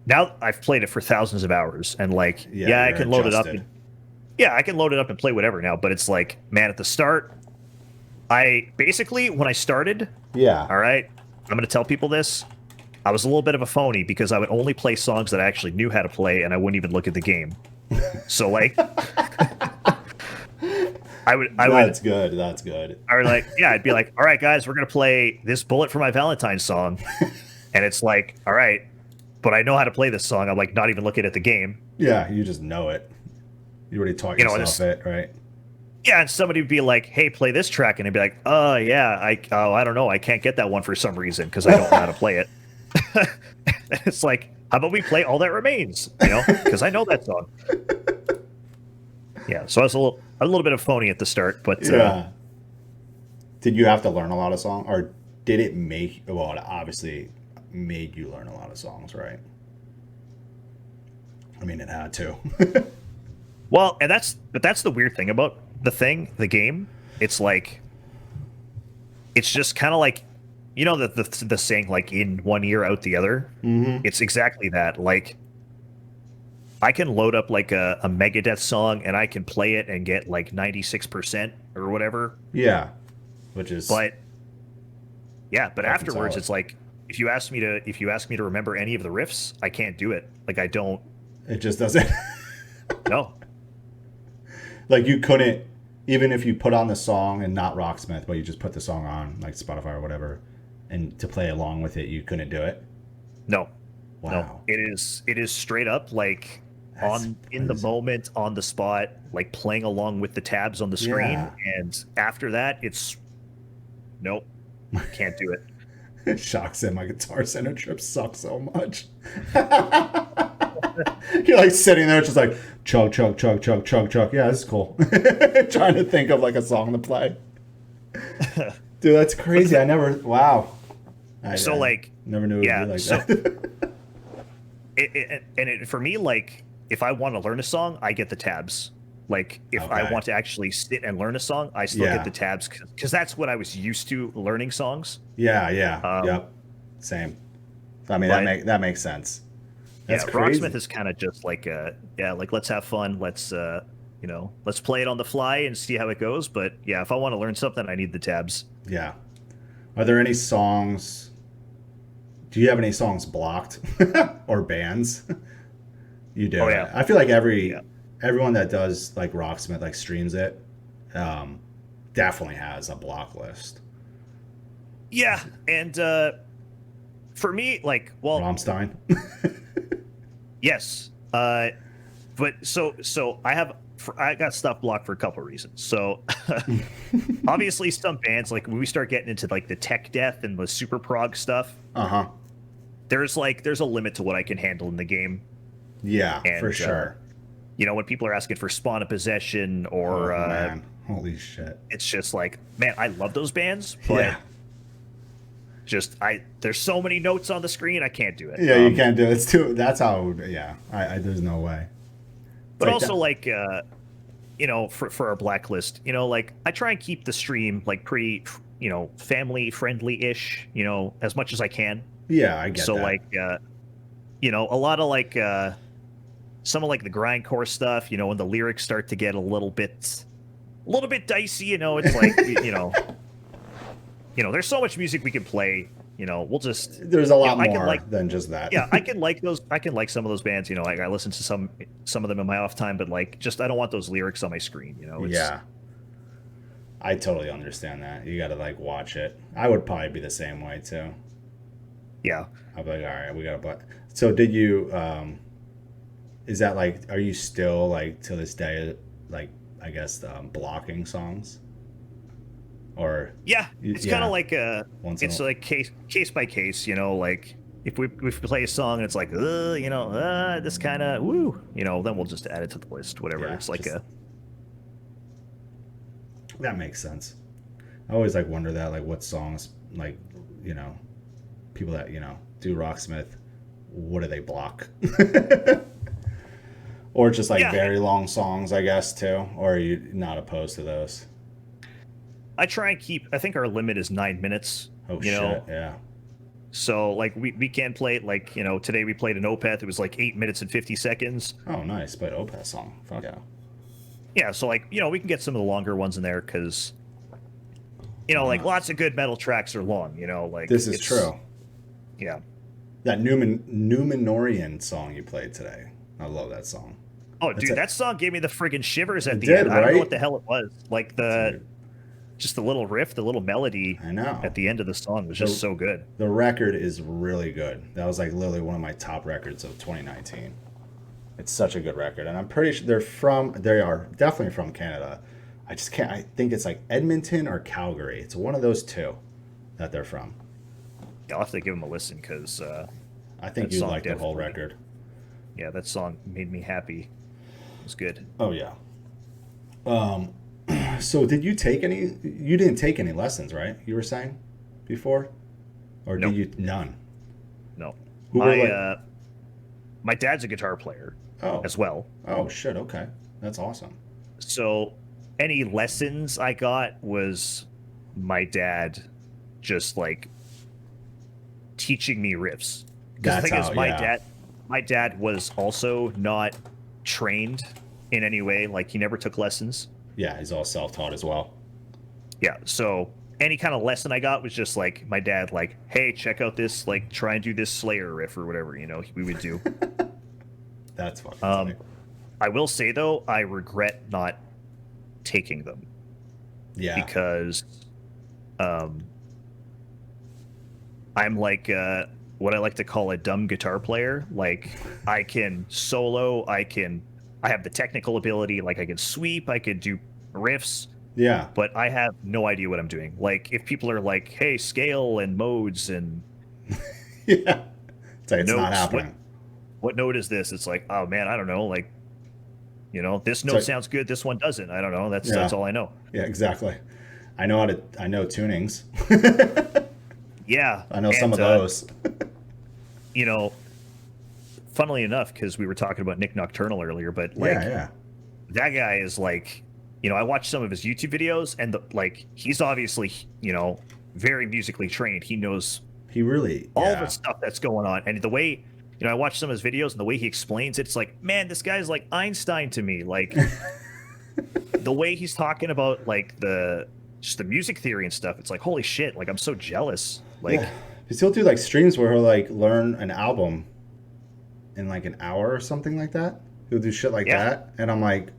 now I've played it for thousands of hours, and like I can load it up. I can load it up and play whatever now. But it's like, man, at the start, when I started. Yeah. All right. I'm going to tell people this. I was a little bit of a phony because I would only play songs that I actually knew how to play, and I wouldn't even look at the game. So like, That's good. That's good. I'd be like, all right, guys, we're gonna play this "Bullet for My Valentine" song, and it's like, all right, but I know how to play this song. I'm like not even looking at the game. Yeah, you just know it. You already taught yourself it, right? Yeah, and somebody would be like, "Hey, play this track," and I'd be like, "Oh yeah, I don't know, I can't get that one for some reason because I don't know how to play it." It's like, how about we play All That Remains? You know, because I know that song. Yeah, so I was a little bit of phony at the start, but yeah. Did you have to learn a lot of songs, or did it make? Well, it obviously made you learn a lot of songs, right? I mean, it had to. Well, and that's the weird thing about the game. It's like, it's just kind of like, you know, the saying, like, in one ear out the other. Mm-hmm. It's exactly that. Like, I can load up like a Megadeth song and I can play it and get like 96% or whatever. Yeah, which is. But afterwards, it's like, if you ask me to remember any of the riffs, I can't do it. Like, I don't. It just doesn't. No. Like, you couldn't, even if you put on the song and not Rocksmith, but you just put the song on like Spotify or whatever, and to play along with it, you couldn't do it. No. Wow. No. It is straight up like in the moment, on the spot, like playing along with the tabs on the screen. Yeah. And after that, it's nope, can't do it. It shocks him. My Guitar Center trip sucks so much. You're like sitting there, just like chug, chug, chug, chug, chug, chug. Yeah, this is cool. Trying to think of like a song to play. Dude, that's crazy. I never. Wow. I never knew it would be like that. For me, like, if I want to learn a song, I get the tabs. Like, if I want to actually sit and learn a song, I still get the tabs because that's what I was used to learning songs. Yeah. Yep. Same. I mean, that makes sense. That's crazy. Rocksmith is kind of just like, like, let's have fun. Let's, let's play it on the fly and see how it goes. But yeah, if I want to learn something, I need the tabs. Yeah. Are there any songs? Do you have any songs blocked or bands? You do. Oh, yeah. I feel like everyone that does like Rocksmith, like streams it, definitely has a block list. Yeah, and for me, like, well, Rammstein. Yes, but so I got stuff blocked for a couple of reasons. So obviously, some bands, like when we start getting into like the tech death and the super prog stuff, there's a limit to what I can handle in the game. Yeah, and, for sure. When people are asking for Spawn of Possession or man. Holy shit, it's just like, man, I love those bands, but there's so many notes on the screen, I can't do it. Yeah, you can't do it. It's too. That's how. Yeah, there's no way. But like also, for our blacklist, like, I try and keep the stream like pretty, family friendly ish, as much as I can. Yeah, I get that. So like, a lot of like some of like the grindcore stuff, when the lyrics start to get a little bit dicey, it's like, there's so much music we can play. We'll just. There's a lot more than just that. Yeah, I can like those. I can like some of those bands. Like, I listen to some of them in my off time, but like, just I don't want those lyrics on my screen. Yeah. I totally understand that. You got to like watch it. I would probably be the same way too. Yeah. I'll be like, all right, we got to. So did you? Is that like? Are you still like to this day like, I guess, blocking songs? Or it's kind of like it's like case by case, like if we play a song and it's like this kind of then we'll just add it to the list, whatever. It's like that makes sense. I always like wonder that, like, what songs, like, people that do Rocksmith, what do they block? Or just like very long songs, I guess, too. Or are you not opposed to those? I try and keep. I think our limit is 9 minutes. Oh shit! Yeah. So like we can play it, like, today we played an Opeth. It was like 8 minutes and 50 seconds. Oh, nice! But Opeth song. Fuck yeah. Yeah. So like we can get some of the longer ones in there because like lots of good metal tracks are long. Like this is true. Yeah. That Numenorian song you played today. I love that song. Oh, dude, that song gave me the friggin' shivers at the end. I don't know what the hell it was. Like just the little riff, the little melody I know. at the end of the song was just so good. The record is really good. That was like literally one of my top records of 2019. It's such a good record, and I'm pretty sure they are definitely from Canada. I just can't. I think it's like Edmonton or Calgary. It's one of those two that they're from. Yeah, I'll have to give them a listen because I think you like the whole record. Yeah, that song made me happy. It was good. Oh yeah. So did you take any? You didn't take any lessons, right? You were saying before, or Nope. did you none? No, Who were like, my dad's a guitar player as well. Oh shit! Okay, that's awesome. So any lessons I got was my dad just like teaching me riffs. Because the thing is, my dad was also not trained in any way. Like, he never took lessons. Yeah, he's all self-taught as well. Yeah, so any kind of lesson I got was just like my dad, like, hey, check out this, like, try and do this Slayer riff or whatever, you know, we would do. That's fucking funny. I will say, though, I regret not taking them. Yeah. Because I'm like what I like to call a dumb guitar player. Like, I can solo, I have the technical ability, like I can sweep, I could do riffs. Yeah. But I have no idea what I'm doing. Like, if people are like, hey, scale and modes and yeah. It's like, it's notes, not happening. What note is this? It's like, oh man, I don't know. Like, you know, this note sounds good, this one doesn't. I don't know. That's all I know. Yeah, exactly. I know tunings. Yeah. I know some of those. You know, funnily enough, because we were talking about Nick Nocturnal earlier, but like, that guy is like, you know, I watched some of his YouTube videos, and he's obviously, you know, very musically trained. He knows all the stuff that's going on, and the way, you know, I watched some of his videos, and the way he explains it, it's like, man, this guy's like Einstein to me. Like, the way he's talking about like just the music theory and stuff, it's like, holy shit! Like, I'm so jealous. Like, he'll do like streams where he'll like learn an album in like an hour or something like that. He'll do shit like that, and I'm like,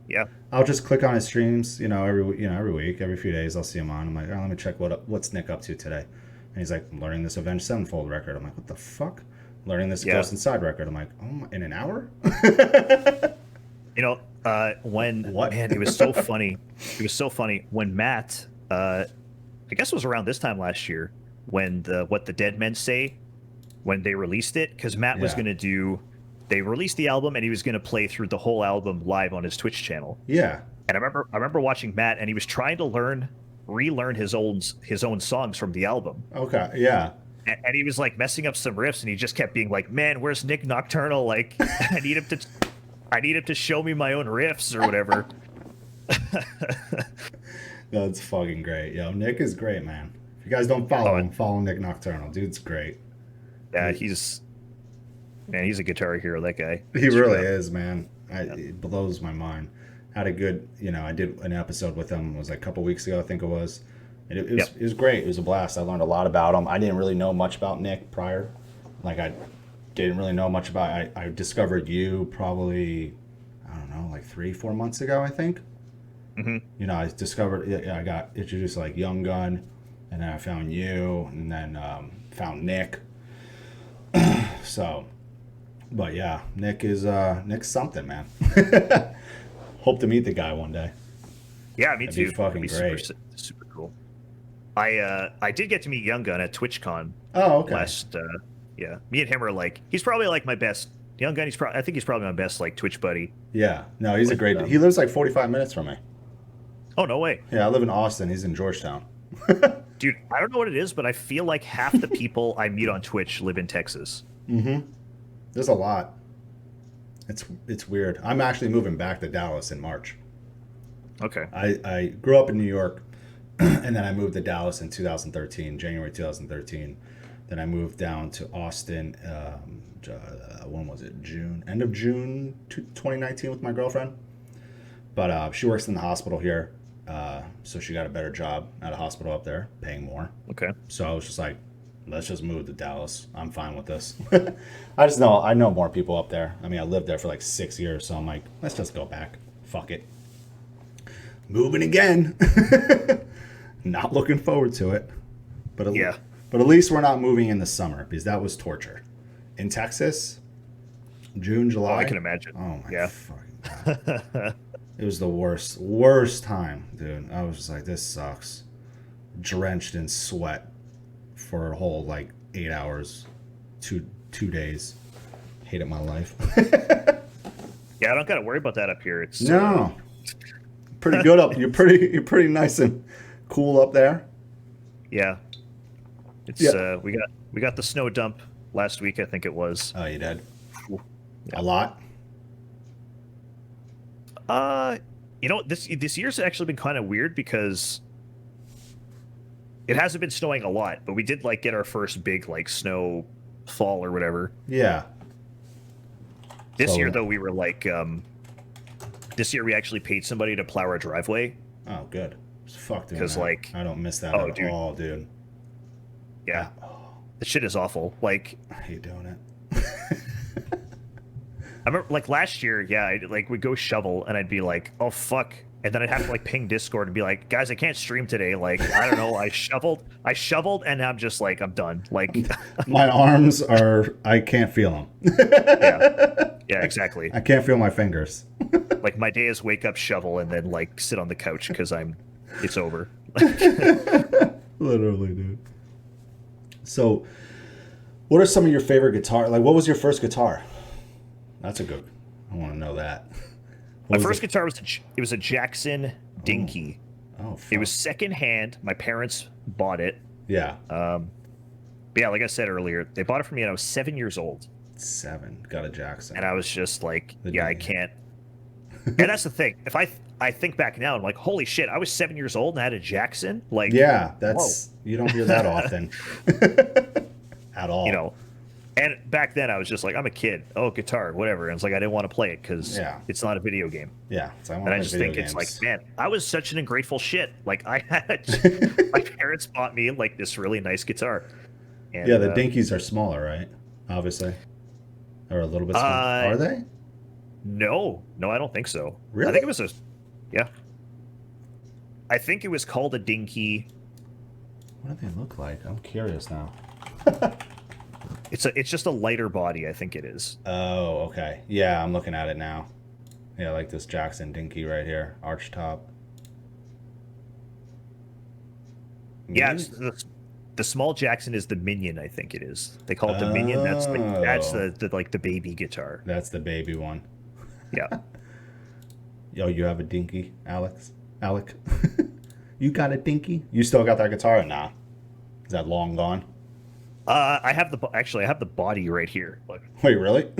I'll just click on his streams, you know, every week, every few days, I'll see him on. I'm like, oh, let me check what's Nick up to today, and he's like, I'm learning this Avenged Sevenfold record. I'm like, what the fuck? Learning this Ghost Inside record. I'm like, oh, in an hour? You know, man, it was so funny. It was so funny when Matt, I guess it was around this time last year, when What the Dead Men Say, when they released it, because Matt was going to do, they released the album and he was going to play through the whole album live on his Twitch channel. Yeah. And I remember watching Matt, and he was trying to relearn his own songs from the album. Okay, yeah. And he was like messing up some riffs, and he just kept being like, man, where's Nick Nocturnal? Like, I need him to show me my own riffs or whatever. That's fucking great. Yo, Nick is great, man. If you guys don't follow him, follow Nick Nocturnal. Dude's great. Yeah, he's a guitar hero, that guy. He really is, man. It blows my mind. Had a good, you know, I did an episode with him, it was like a couple weeks ago, I think it was. It was great. It was a blast. I learned a lot about him. I didn't really know much about Nick prior. Like, I didn't really know much about I discovered you probably, I don't know, like 3-4 months ago, I think. Mm-hmm. You know, I discovered, I got introduced to like Young Gun, and then I found you, and then found Nick. So, but yeah, Nick's something, man. Hope to meet the guy one day. Yeah, me too. That'd be fucking great. Super cool. I did get to meet Young Gun at TwitchCon. Oh, okay. Me and him are like, he's probably like my best Young Gun. I think he's probably my best like Twitch buddy. Yeah, no, he's a great. He lives like 45 minutes from me. Oh, no way. Yeah, I live in Austin. He's in Georgetown. Dude, I don't know what it is, but I feel like half the people I meet on Twitch live in Texas. Mm-hmm. There's a lot. It's weird. I'm actually moving back to Dallas in March. Okay. I grew up in New York, and then I moved to Dallas in 2013, January 2013. Then I moved down to Austin, when was it? End of June 2019 with my girlfriend. But she works in the hospital here, so she got a better job at a hospital up there, paying more. Okay. So I was just like, let's just move to Dallas. I'm fine with this. I know more people up there. I mean, I lived there for like 6 years, so I'm like, let's just go back. Fuck it. Moving again. Not looking forward to it. But at least we're not moving in the summer because that was torture. In Texas, June, July. Oh, I can imagine. Oh my fucking God. It was the worst time, dude. I was just like, this sucks. Drenched in sweat for a whole like 8 hours, two days. Hated my life. Yeah, I don't gotta worry about that up here. It's no, pretty good up. You're pretty nice and cool up there. Yeah, it's we got the snow dump last week. I think it was. Oh, you did? Yeah. A lot. This year's actually been kind of weird because it hasn't been snowing a lot, but we did like get our first big like snow fall or whatever. Yeah. This year though, we were like, this year we actually paid somebody to plow our driveway. Oh, good. Fuck, dude. Because like, I don't miss that at all, dude. Yeah. The shit is awful. Like, I hate doing it. I remember like last year, we'd go shovel and I'd be like, oh fuck. And then I'd have to like ping Discord and be like, guys, I can't stream today. Like, I don't know. I shoveled and I'm just like, I'm done. Like my arms I can't feel them. Yeah, exactly. I can't feel my fingers. Like my day is wake up, shovel, and then like sit on the couch because it's over. Literally, dude. So what are some of your favorite guitar? Like, what was your first guitar? That's a good. I want to know that. My first guitar was a Jackson Dinky. Oh, fuck. It was secondhand. My parents bought it. Yeah. But yeah, like I said earlier, they bought it for me when I was 7 years old. 7, got a Jackson. And I was just like, I can't. And that's the thing. If I think back now, I'm like, holy shit, I was 7 years old and I had a Jackson. Like, yeah, you don't hear that often. At all. You know. And back then, I was just like, I'm a kid. Oh, guitar, whatever. And it's like, I didn't want to play it because it's not a video game. Yeah. And I just think it's like, man, I was such an ungrateful shit. Like, my parents bought me like this really nice guitar. And, yeah, the Dinkies are smaller, right? Obviously. Or a little bit smaller. Are they? No, I don't think so. Really? I think it was I think it was called a Dinky. What do they look like? I'm curious now. It's just a lighter body, I think it is. Oh, okay. Yeah, I'm looking at it now. Yeah, like this Jackson Dinky right here, arch top. Yeah, the small Jackson is the Minion, I think it is. They call it the Minion. That's the like the baby guitar. That's the baby one. Yeah. Yo, you have a Dinky, Alec? You got a Dinky? You still got that guitar or nah? Is that long gone? I have the body right here. Look. Wait, really?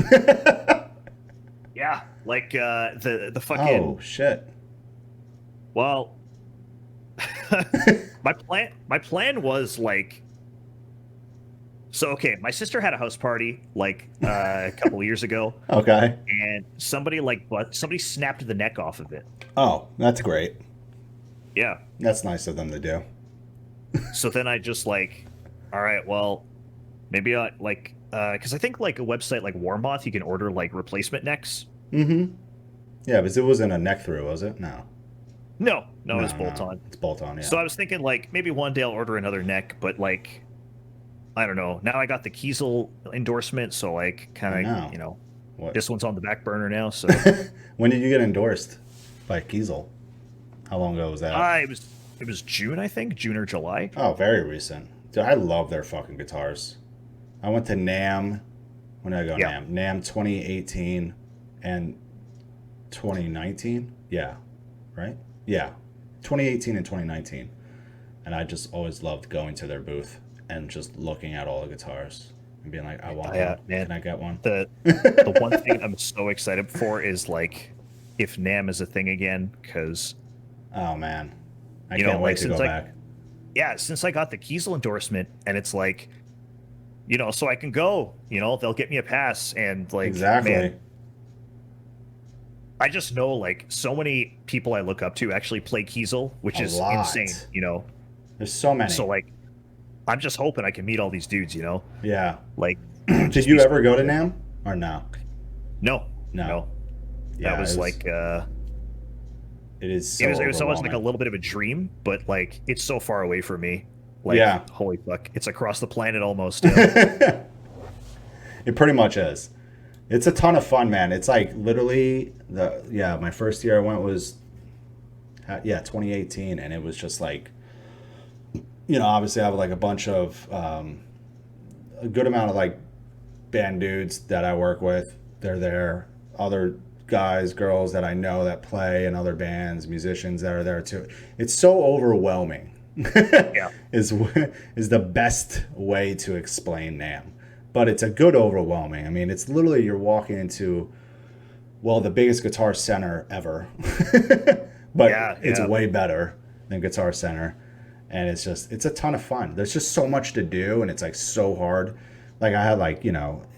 Yeah, like the fucking. Oh shit. Well, my plan was like. So okay, my sister had a house party like a couple of years ago. Okay. And somebody snapped the neck off of it. Oh, that's great. Yeah. That's nice of them to do. So then I just like, all right, well, maybe I like, because I think like a website like Warmoth, you can order like replacement necks. Mm-hmm. Yeah, but it wasn't a neck through, was it? No, it was bolt on. It's bolt on, yeah. So I was thinking like maybe one day I'll order another neck, but like, I don't know. Now I got the Kiesel endorsement, so like kind of, what? This one's on the back burner now. So when did you get endorsed by Kiesel? How long ago was that? It was June, I think, June or July. Oh, very recent. Dude, I love their fucking guitars. I went to NAMM. When did I go? Yeah. NAMM 2018 and 2019. Yeah, right? Yeah, 2018 and 2019. And I just always loved going to their booth and just looking at all the guitars and being like, I want one. Man, can I get one? The one thing I'm so excited for is like if NAMM is a thing again, because oh man, I can't wait to go back. Yeah, since I got the Kiesel endorsement, and it's like, so I can go. They'll get me a pass, and like exactly. Man, I just know like so many people I look up to actually play Kiesel, which is insane. There's so many. So like, I'm just hoping I can meet all these dudes. Yeah. Like, did you ever go to NAMM or no? No. Yeah, that was like. It is so it was always like a overwhelming. little bit of a dream, but like it's so far away from me. Like, Yeah. holy fuck, it's across the planet almost. Yeah. It pretty much is. It's a ton of fun, man. It's like literally my first year I went was 2018, and it was just like, obviously I have like a bunch of a good amount of like band dudes that I work with. They're there. Other guys, girls that I know that play in other bands, musicians that are there too. It's so overwhelming. Yeah. is the best way to explain NAMM. But it's a good overwhelming. I mean, it's literally you're walking into, well, the biggest Guitar Center ever. But it's way better than Guitar Center. And it's a ton of fun. There's just so much to do, and it's like so hard. Like I had like,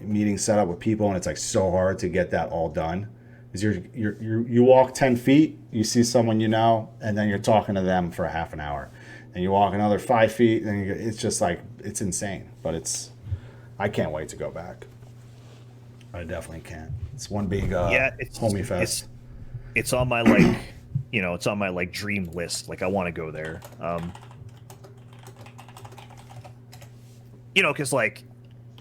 meetings set up with people, and it's like so hard to get that all done. Because you walk 10 feet, you see someone and then you're talking to them for a half an hour. And you walk another 5 feet, and it's just like, it's insane. But I can't wait to go back. I definitely can't. It's one big homie fest. It's on my like, it's on my like dream list. Like I want to go there. Because like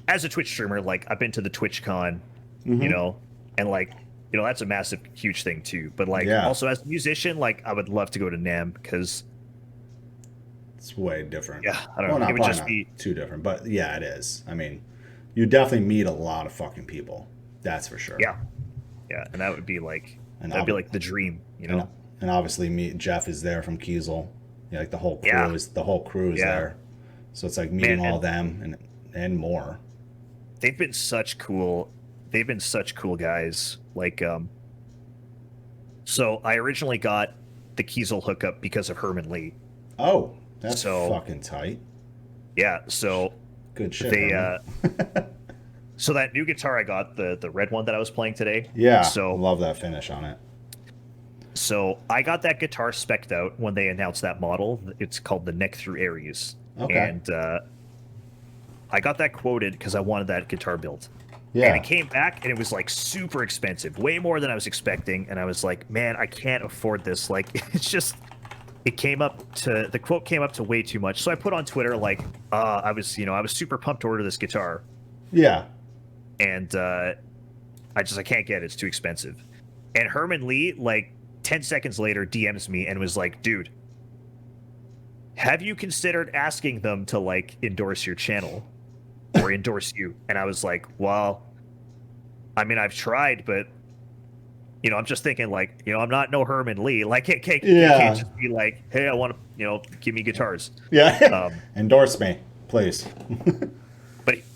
as a Twitch streamer, like I've been to the TwitchCon, and like that's a massive, huge thing too. But like also as a musician, like I would love to go to NAMM because it's way different. Yeah, I don't know. It would just be too different, but yeah, it is. I mean, you definitely meet a lot of fucking people. That's for sure. Yeah, and that would be like the dream, And obviously, Jeff is there from Kiesel. Like the whole crew is there. So it's like meeting all them and more. They've been such cool guys. Like, so I originally got the Kiesel hookup because of Herman Lee. Oh. That's fucking tight. Yeah, so good shit. So that new guitar I got, the red one that I was playing today. Yeah. So love that finish on it. So I got that guitar spec'd out when they announced that model. It's called the Neck Through Aries. Okay. And I got that quoted because I wanted that guitar built. Yeah. And it came back and it was like super expensive, way more than I was expecting. And I was like, man, I can't afford this. Like, it's just. The quote came up to way too much. So I put on Twitter, like, I was super pumped to order this guitar. Yeah. And I can't get it. It's too expensive. And Herman Lee, like 10 seconds later, DMs me and was like, dude, have you considered asking them to like endorse your channel or endorse you? And I was like, well, I mean, I've tried, but I'm just thinking like, I'm not no Herman Lee. Like, you can't just be like, hey, I want to, give me guitars. Yeah. Endorse me, please.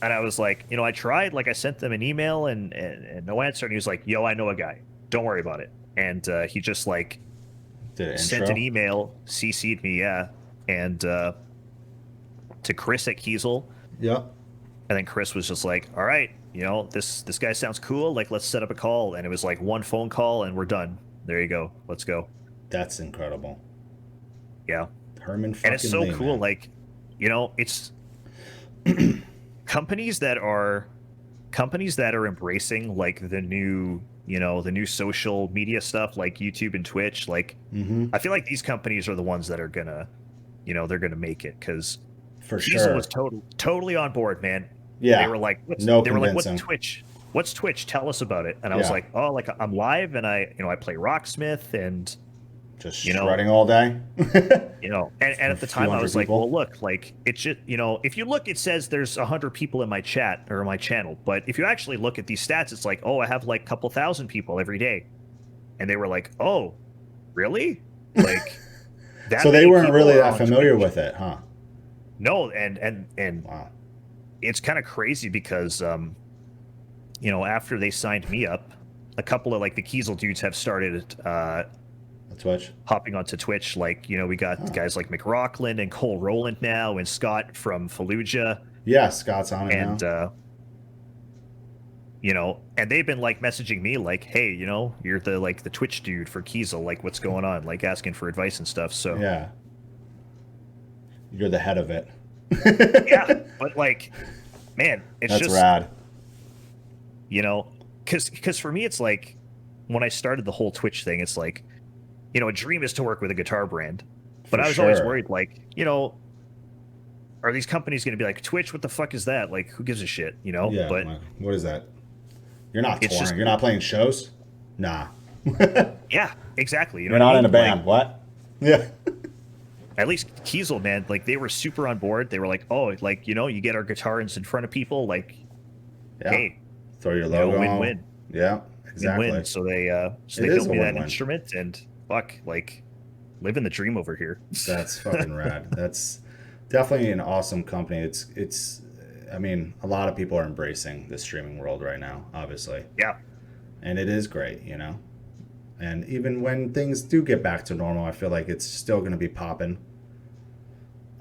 And I was like, I tried, like I sent them an email and no answer. And he was like, yo, I know a guy. Don't worry about it. And he just like sent an email, CC'd me. Yeah. And to Chris at Kiesel. Yeah. And then Chris was just like, all right, this guy sounds cool. Like, let's set up a call. And it was like one phone call and we're done. There you go. Let's go. That's incredible. Yeah. Herman fucking And it's so Lee, cool. Man. Like, it's companies that are embracing like the new social media stuff like YouTube and Twitch. Like, I feel like these companies are the ones that are gonna, they're gonna make it because for Kiesel sure was totally on board, man. Yeah. They were like, what's Twitch? What's Twitch? Tell us about it. And I was like, oh, like I'm live and I play Rocksmith and just shredding all day. And at the time I was like, well, look, like it's just, if you look, it says there's 100 people in my chat or my channel. But if you actually look at these stats, it's like, oh, I have like a couple thousand people every day. And they were like, oh, really? Like that. So they weren't really that familiar with it, huh? No. And wow. It's kind of crazy because, after they signed me up, a couple of like the Kiesel dudes have started Twitch hopping onto Twitch. Like, we got guys like McRockland and Cole Rowland now and Scott from Fallujah. Yeah, Scott's on it now. And they've been like messaging me like, hey, you're the Twitch dude for Kiesel. Like, what's going on? Like asking for advice and stuff. So yeah, you're the head of it. Yeah, but like, man, that's just rad. Because for me, it's like when I started the whole Twitch thing, it's like a dream is to work with a guitar brand. But For I was always sure. worried, like, are these companies going to be like, Twitch, what the fuck is that? Like, who gives a shit, Yeah. But Like, what is that? You're not it's just, touring. You're not playing shows. Nah. yeah, exactly. You know You're what I not mean? in a band. What? Yeah. At least Kiesel, man, like they were super on board. They were like, oh, like, you get our guitars in front of people, like, Yeah. hey, Throw your logo. win-win. Yeah. Exactly. Win-win. So they It is built a me that win-win. instrument, and fuck, like, living the dream over here. That's fucking rad. That's definitely an awesome company. It's I mean, a lot of people are embracing the streaming world right now, obviously. Yeah. And it is great, And even when things do get back to normal, I feel like it's still going to be popping.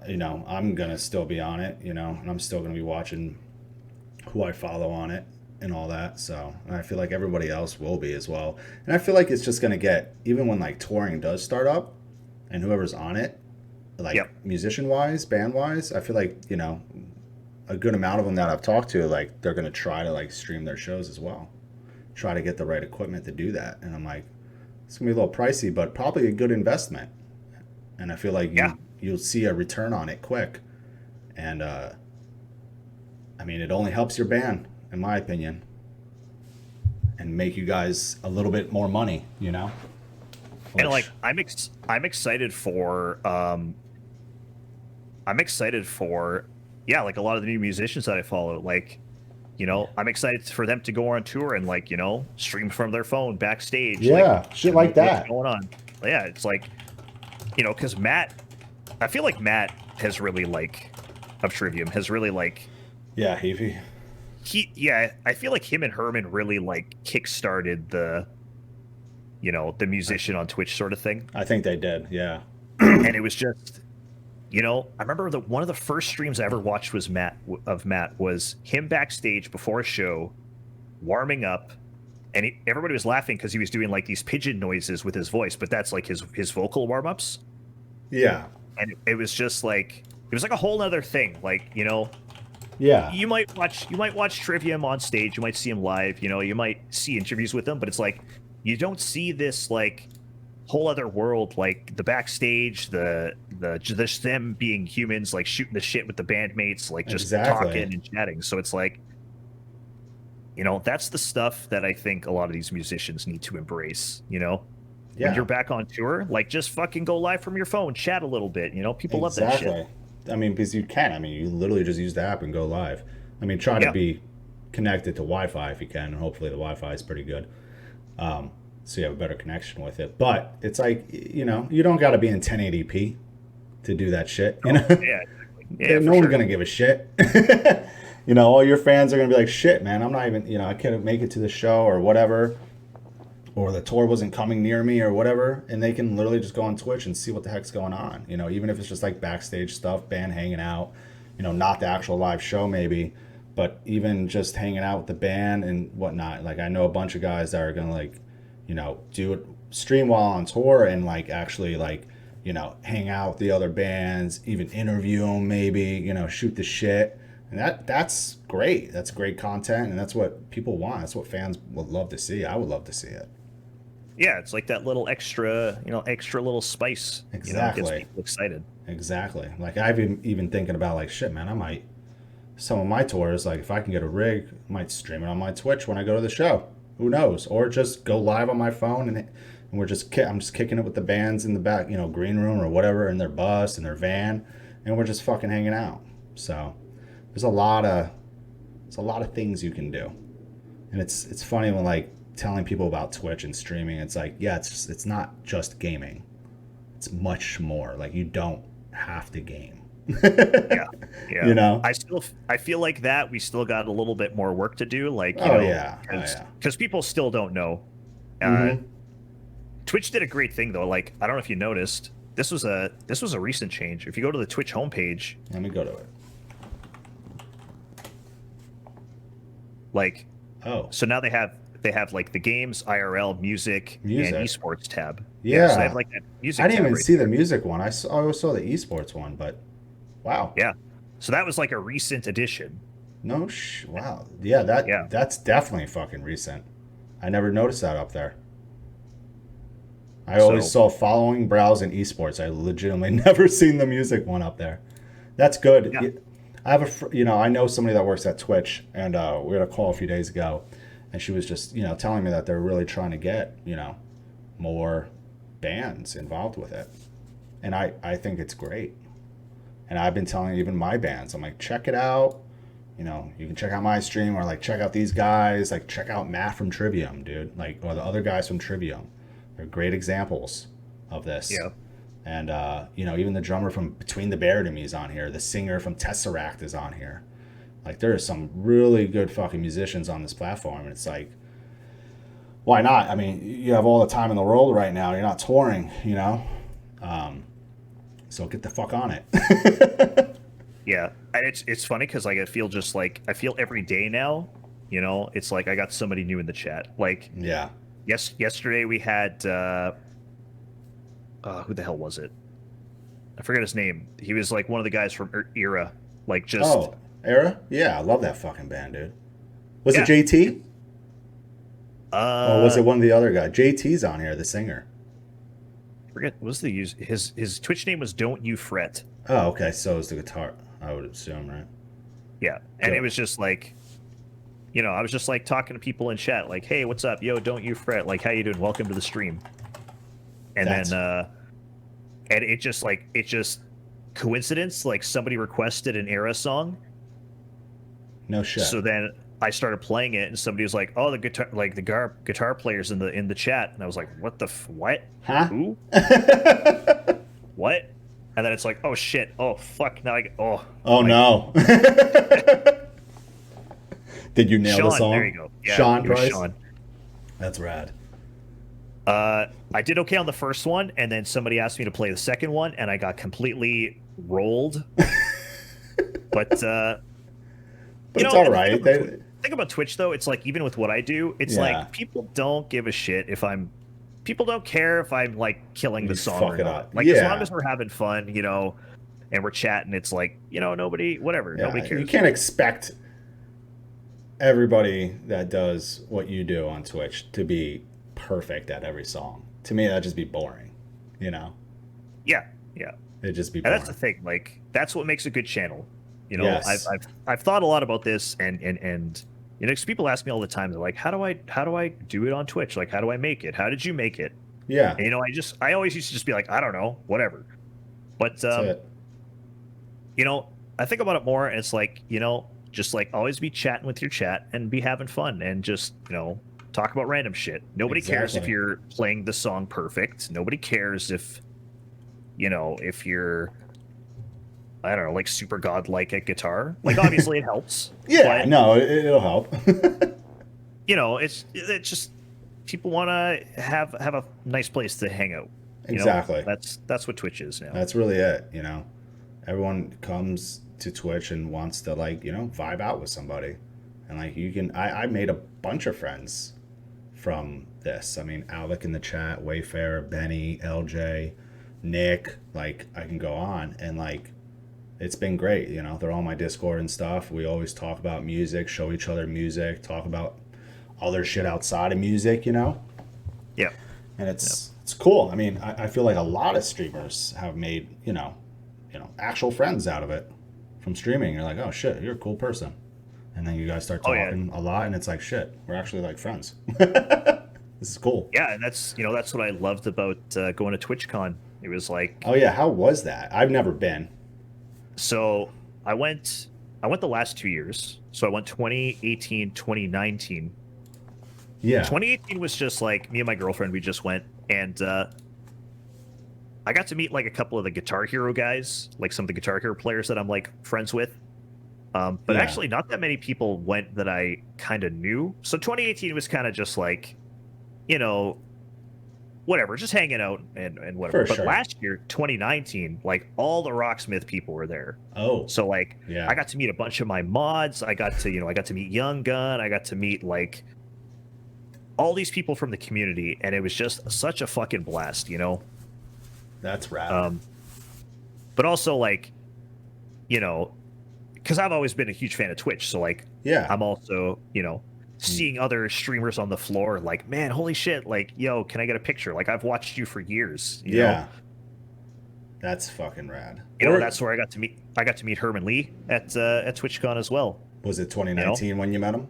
I'm going to still be on it, and I'm still going to be watching who I follow on it and all that. So, and I feel like everybody else will be as well. And I feel like it's just going to get, even when like touring does start up and whoever's on it, like Yep. musician wise, band wise, I feel like, a good amount of them that I've talked to, like they're going to try to like stream their shows as well. Try to get the right equipment to do that. And I'm like, it's going to be a little pricey, but probably a good investment. And I feel like you'll see a return on it quick. And, I mean, it only helps your band, in my opinion, and make you guys a little bit more money, And like, I'm excited for, like a lot of the new musicians that I follow, like, I'm excited for them to go on tour and like, stream from their phone backstage. Yeah, like, shit like that. What's going on? Yeah, it's like, because I feel like Matt has really like, of Trivium has really like, yeah, I feel like him and Herman really like kickstarted the musician on Twitch sort of thing. I think they did, yeah. And it was just, I remember one of the first streams I ever watched was Matt was him backstage before a show, warming up, and everybody was laughing because he was doing like these pigeon noises with his voice, but that's like his vocal warm ups. Yeah. And it was just like, it was like a whole other thing. Like, yeah, you might watch Trivium on stage, you might see him live, you might see interviews with him, but it's like, you don't see this like whole other world, like the backstage, the just them being humans, like shooting the shit with the bandmates, like just talking and chatting. So it's like, that's the stuff that I think a lot of these musicians need to embrace. When you're back on tour, like just fucking go live from your phone, chat a little bit. People love that shit. I mean, because you can. I mean, you literally just use the app and go live. I mean, try to be connected to Wi-Fi if you can, and hopefully the Wi-Fi is pretty good. So you have a better connection with it. But it's like, you don't got to be in 1080p to do that shit. Yeah, exactly. Yeah, no one's going to give a shit. All your fans are going to be like, shit, man, I'm not even, I couldn't make it to the show or whatever. Or the tour wasn't coming near me or whatever. And they can literally just go on Twitch and see what the heck's going on. Even if it's just like backstage stuff, band hanging out, not the actual live show maybe. But even just hanging out with the band and whatnot. Like, I know a bunch of guys that are going to like, do it, stream while on tour and like actually like, hang out with the other bands, even interview them maybe, shoot the shit. And that's great. That's great content. And that's what people want. That's what fans would love to see. I would love to see it. Yeah, it's like that little extra little spice. Exactly. Gets people excited. Exactly. Like I've even thinking about like, shit, man, I might, some of my tours, like if I can get a rig, I might stream it on my Twitch when I go to the show. Who knows? Or just go live on my phone and I'm just kicking it with the bands in the back, green room or whatever, in their bus, in their van, and we're just fucking hanging out. So there's a lot of things you can do. And it's funny when like telling people about Twitch and streaming, it's like, yeah, it's not just gaming. It's much more. Like you don't have to game. Yeah. I feel like that we still got a little bit more work to do. Like, because people still don't know. Twitch did a great thing though. Like, I don't know if you noticed, this was a recent change. If you go to the Twitch homepage, let me go to it. Like, so now they have like the games, IRL, music. And esports tab. Yeah, so they have like that music. I didn't even see the music one. I always saw the esports one, but wow. Yeah, so that was like a recent addition. Wow. Yeah, that's definitely fucking recent. I never noticed that up there. I always saw following, browse, and esports. I legitimately never seen the music one up there. That's good. Yeah. I have I know somebody that works at Twitch, and we had a call a few days ago, and she was just, telling me that they're really trying to get, more bands involved with it. And I think it's great. And I've been telling even my bands, I'm like, check it out. You can check out my stream, or like check out these guys, like check out Matt from Trivium, dude, like, or the other guys from Trivium. They're great examples of this. Yeah. And, even the drummer from Between the Bear to Me is on here. The singer from Tesseract is on here. Like, there are some really good fucking musicians on this platform. And it's like, why not? I mean, you have all the time in the world right now. You're not touring, so get the fuck on it. Yeah. And it's funny because, like, I feel every day now, it's like I got somebody new in the chat. Like, yeah. Yesterday we had who the hell was it? I forget his name. He was like one of the guys from Era. Like, just Era? Yeah, I love that fucking band, dude. Was it JT? Or was it one of the other guys? JT's on here, the singer. I forget. What was his Twitch name was Don't You Fret. Oh, okay. So is the guitar, I would assume, right? Yeah, and it was just like, I was just like talking to people in chat, like, hey, what's up? Yo, don't you fret. Like, how you doing? Welcome to the stream. And and it just coincidence, like somebody requested an Era song. No shit. So then I started playing it, and somebody was like, oh, the guitar players in the chat. And I was like, what the what? Huh? Who? What? And then it's like, oh shit. Oh fuck. Now no. Did you nail Sean, the song? There you go. Yeah, Sean Price? Sean. That's rad. I did okay on the first one, and then somebody asked me to play the second one, and I got completely rolled. But it's all right. Think about Twitch, though. It's like, even with what I do, it's like people don't give a shit if I'm... People don't care if I'm, like, killing the song or not. Like, as long as we're having fun, and we're chatting, it's like, nobody... Whatever. Yeah, nobody cares. You can't expect everybody that does what you do on Twitch to be perfect at every song. To me, that'd just be boring, Yeah. It'd just be boring. And that's the thing. Like, that's what makes a good channel. Yes. I've thought a lot about this, and because people ask me all the time, they're like, how do I do it on Twitch? Like, how do I make it? How did you make it? Yeah. And, I always used to just be like, I don't know, whatever. But I think about it more, and it's like, just like always be chatting with your chat and be having fun, and just talk about random shit. Nobody cares if you're playing the song perfect. Nobody cares if you're, I don't know, like super godlike at guitar. Like, obviously it helps. Yeah, but, no, it'll help. It's just people want to have a nice place to hang out. Exactly. That's what Twitch is now. That's really it. Everyone comes to Twitch and wants to, like, vibe out with somebody, and like I made a bunch of friends from this. I mean, Alec in the chat, Wayfair, Benny, LJ, Nick, like, I can go on, and like, it's been great. They're on my Discord and stuff. We always talk about music, show each other music, talk about other shit outside of music, Yeah. And it's cool. I mean, I feel like a lot of streamers have made, actual friends out of it from streaming. You're like, oh shit, you're a cool person. And then you guys start talking a lot, and it's like, shit, we're actually like friends. This is cool. Yeah, and that's what I loved about going to TwitchCon. It was like, oh yeah, how was that? I've never been. So I went the last 2 years. So I went 2018, 2019. Yeah. 2018 was just like me and my girlfriend. We just went, and I got to meet like a couple of the Guitar Hero guys, like some of the Guitar Hero players that I'm like friends with. But actually, not that many people went that I kind of knew. So 2018 was kind of just like, whatever, just hanging out and whatever. But last year, 2019, like, all the Rocksmith people were there. Oh. So like, I got to meet a bunch of my mods. I got to meet Young Gun. I got to meet like all these people from the community, and it was just such a fucking blast, That's rad. But also, like, because I've always been a huge fan of Twitch, so like, I'm also, seeing other streamers on the floor, like, man, holy shit, like, yo, can I get a picture? Like, I've watched you for years. You know? That's fucking rad. You know, that's where I got to meet Herman Lee at TwitchCon as well. Was it 2019 when you met him?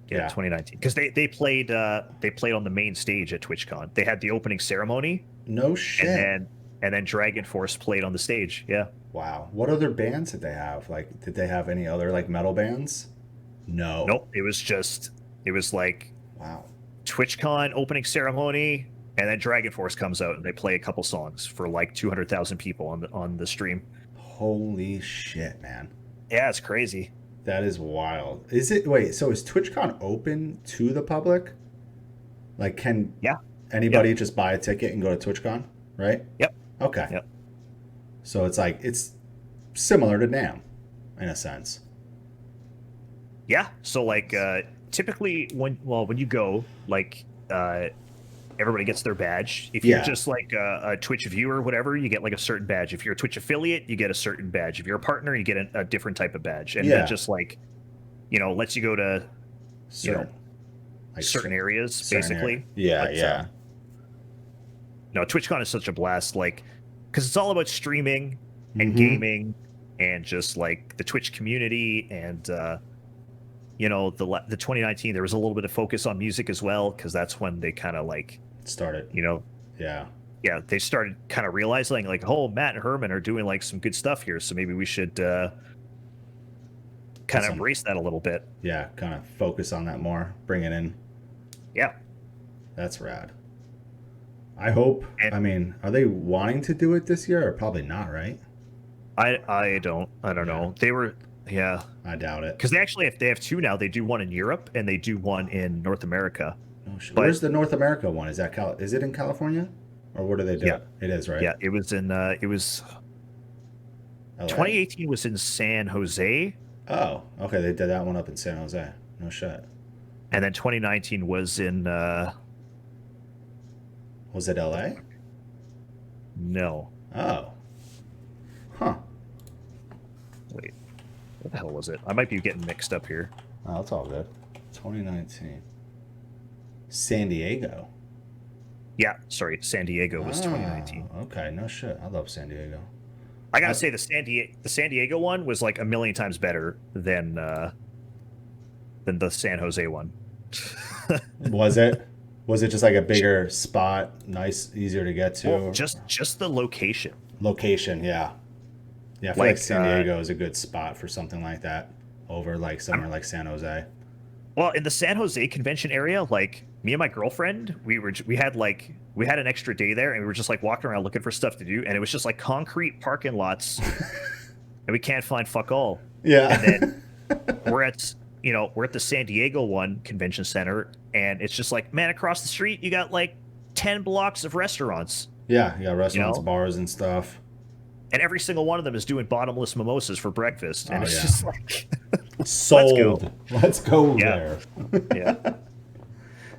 Yeah, 2019. Because they played on the main stage at TwitchCon. They had the opening ceremony. No shit. And then Danfonce played on the stage. Yeah. Wow. What other bands did they have? Like, did they have any other like metal bands? No. Nope. It was like, wow, TwitchCon opening ceremony, and then Danfonce comes out and they play a couple songs for like 200,000 people on the stream. Holy shit, man. Yeah, it's crazy. That is wild. Is it? Wait, so is TwitchCon open to the public? Like, can anybody just buy a ticket and go to TwitchCon, right? Yep. Okay. Yep. So it's similar to NAMM in a sense. Yeah. So like typically when you go, like everybody gets their badge. If you're just like a Twitch viewer or whatever, you get like a certain badge. If you're a Twitch affiliate, you get a certain badge. If you're a partner, you get a different type of badge. And that just like, you know, lets you go to certain areas, basically. Yeah. No, TwitchCon is such a blast, like, because it's all about streaming and gaming and just like the Twitch community. And you know, the 2019 there was a little bit of focus on music as well, because that's when they kind of like started, you know. Yeah, they started kind of realizing like, oh, Matt and Herman are doing like some good stuff here, so maybe we should kind of embrace that a little bit. Yeah, kind of focus on that more, bring it in. Yeah, that's rad. I hope. I mean, are they wanting to do it this year, or probably not, right? I don't know. They were. Yeah, I doubt it. Because they have two now. They do one in Europe and they do one in North America. Oh, shit. Where's the North America one? Is that is it in California, or where do they do it? It is, right? Yeah, it was in 2018 was in San Jose. Oh, okay. They did that one up in San Jose. No shit. And then 2019 was in. Was it LA? No. Oh. Huh. Wait. What the hell was it? I might be getting mixed up here. Oh, it's all good. 2019. San Diego. Yeah, sorry. San Diego was 2019. Okay, no shit. I love San Diego. I gotta say the San Diego one was like a million times better than the San Jose one. Was it? Was it just like a bigger spot, nice, easier to get to? Well, just the location. Location, yeah. Yeah, I feel like San Diego is a good spot for something like that over like somewhere like San Jose. Well, in the San Jose convention area, like me and my girlfriend, we had an extra day there, and we were just like walking around looking for stuff to do, and it was just like concrete parking lots, and we can't find fuck all. Yeah. And then we're at the San Diego one convention center, and it's just like, man, across the street you got like 10 blocks of restaurants. Yeah, you got restaurants, bars, and stuff. And every single one of them is doing bottomless mimosas for breakfast, and it's just like, sold. Let's go there. Yeah.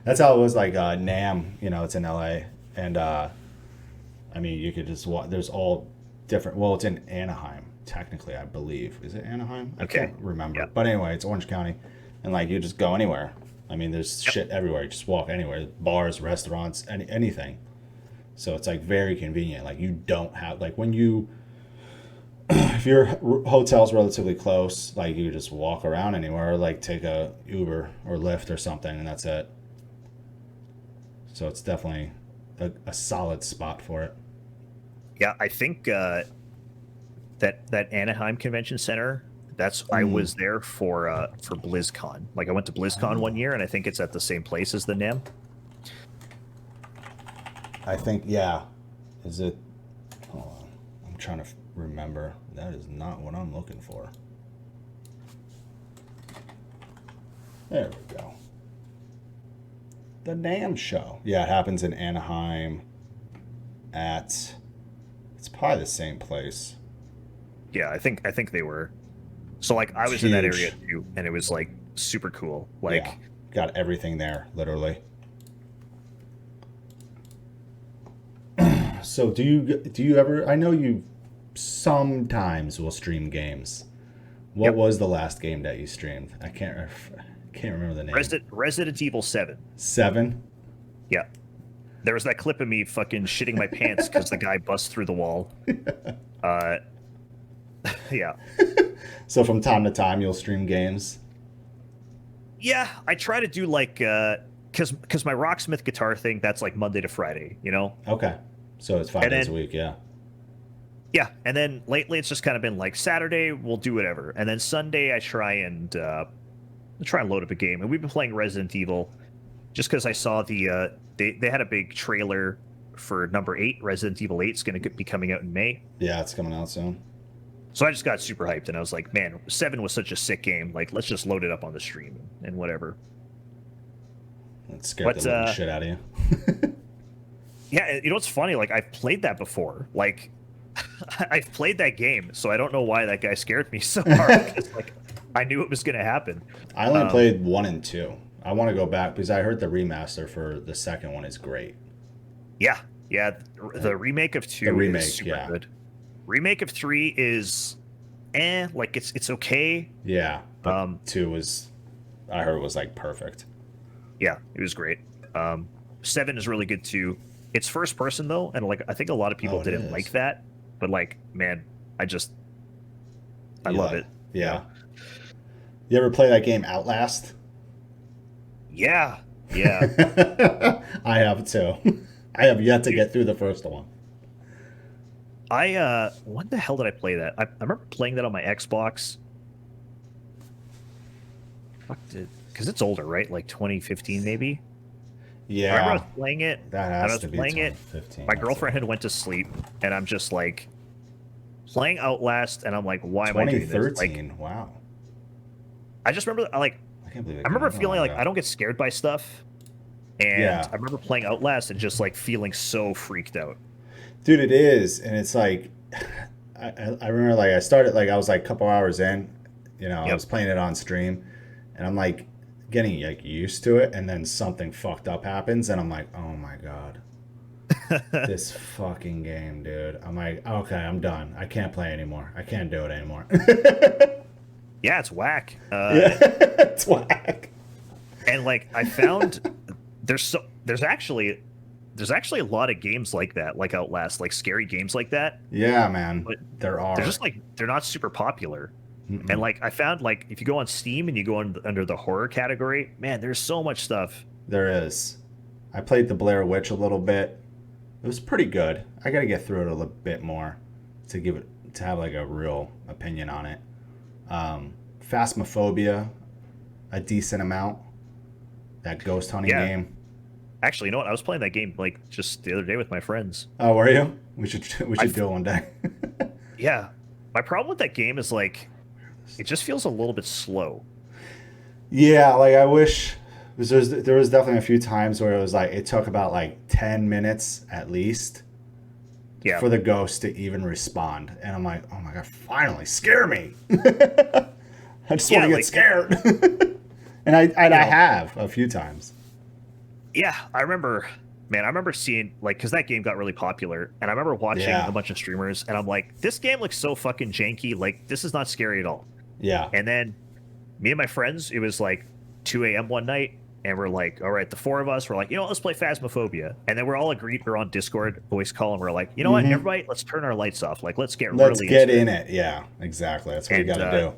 That's how it was like NAMM. You know, it's in LA, and I mean, you could just walk. There's all different. Well, it's in Anaheim, technically, I believe. Is it Anaheim? I can't remember. Yeah. But anyway, it's Orange County, and like you just go anywhere. I mean, there's shit everywhere. You just walk anywhere. Bars, restaurants, anything. So it's like very convenient. Like you don't have like when you. If your hotel's relatively close, like you just walk around anywhere, or like take a Uber or Lyft or something, and that's it. So it's definitely a solid spot for it. Yeah, I think that Anaheim Convention Center. I was there for BlizzCon. Like I went to BlizzCon one year, and I think it's at the same place as the NAMM. I think Is it? Hold on, I'm trying to remember. That is not what I'm looking for. There we go. The NAMM show. Yeah, it happens in Anaheim it's probably the same place. Yeah, I think they were. So like I was in that area too, and it was like super cool. Like got everything there, literally. So do you ever, I know you sometimes will stream games. What was the last game that you streamed? I can't Can't remember the name. Resident Evil 7. 7? Yeah. There was that clip of me fucking shitting my pants because the guy busts through the wall. Yeah. So from time to time, you'll stream games? Yeah, I try to do like, because my Rocksmith guitar thing, that's like Monday to Friday, you know? Okay. So it's 5 days a week, yeah. Yeah, and then lately it's just kind of been like Saturday, we'll do whatever. And then Sunday I try and load up a game. And we've been playing Resident Evil just because I saw the, they had a big trailer for number 8, Resident Evil 8 is going to be coming out in May. Yeah, it's coming out soon. So I just got super hyped, and I was like, man, 7 was such a sick game. Like, let's just load it up on the stream and whatever. That scared the living shit out of you. Yeah, you know what's funny? Like, I've played that before. Like, I've played that game, so I don't know why that guy scared me so hard. Because, like, I knew it was going to happen. I only played 1 and 2. I want to go back because I heard the remaster for the second one is great. Yeah, the remake of 2 is super good. Remake of 3 is like it's okay. Yeah, but 2 was, I heard, was like perfect. Yeah, it was great. 7 is really good too. It's first person though, and like I think a lot of people didn't like that, but like, man, I love it. Yeah. You ever play that game Outlast? Yeah. I have too. I have yet to get through the first one. When the hell did I play that? I remember playing that on my Xbox. Because it's older, right? Like 2015 maybe? Yeah. I remember I was playing it. That has to be 2015. My girlfriend had went to sleep, and I'm just like playing Outlast, and I'm like, why am I doing this? 2013, like, wow. I just remember, I can't believe it. I remember feeling like I don't get scared by stuff. And I remember playing Outlast and just like feeling so freaked out. Dude, it is, and it's like, I remember like I started like I was like a couple hours in, you know, I was playing it on stream, and I'm like getting like used to it, and then something fucked up happens, and I'm like, oh my god, this fucking game, dude. I'm like, okay, I'm done. I can't play anymore. I can't do it anymore. Yeah, it's whack. It's whack. And like I found there's actually a lot of games like that, like Outlast, like scary games like that. Yeah, man. But there are. They're just like, they're not super popular. Mm-mm. And like I found, like if you go on Steam and you go under the horror category, man, there's so much stuff. There is. I played the Blair Witch a little bit. It was pretty good. I got to get through it a little bit more to have like a real opinion on it. Phasmophobia, a decent amount. That ghost hunting game. Actually, you know what? I was playing that game like just the other day with my friends. Oh, were you? We should do it one day. Yeah. My problem with that game is like it just feels a little bit slow. Yeah, like I wish there was definitely a few times where it was like it took about like 10 minutes at least for the ghost to even respond. And I'm like, oh my god, finally, scare me. I just want to get scared. And I have a few times. Yeah, I remember seeing, like, because that game got really popular, and I remember watching a bunch of streamers, and I'm like, this game looks so fucking janky, like, this is not scary at all. Yeah. And then me and my friends, it was like 2 a.m. one night, and we're like, all right, the 4 of us, we're like, you know what, let's play Phasmophobia. And then we're all agreed, we're on Discord voice call, and we're like, you know what, everybody, let's turn our lights off. Like, let's get in it. Yeah, exactly. That's what you got to do.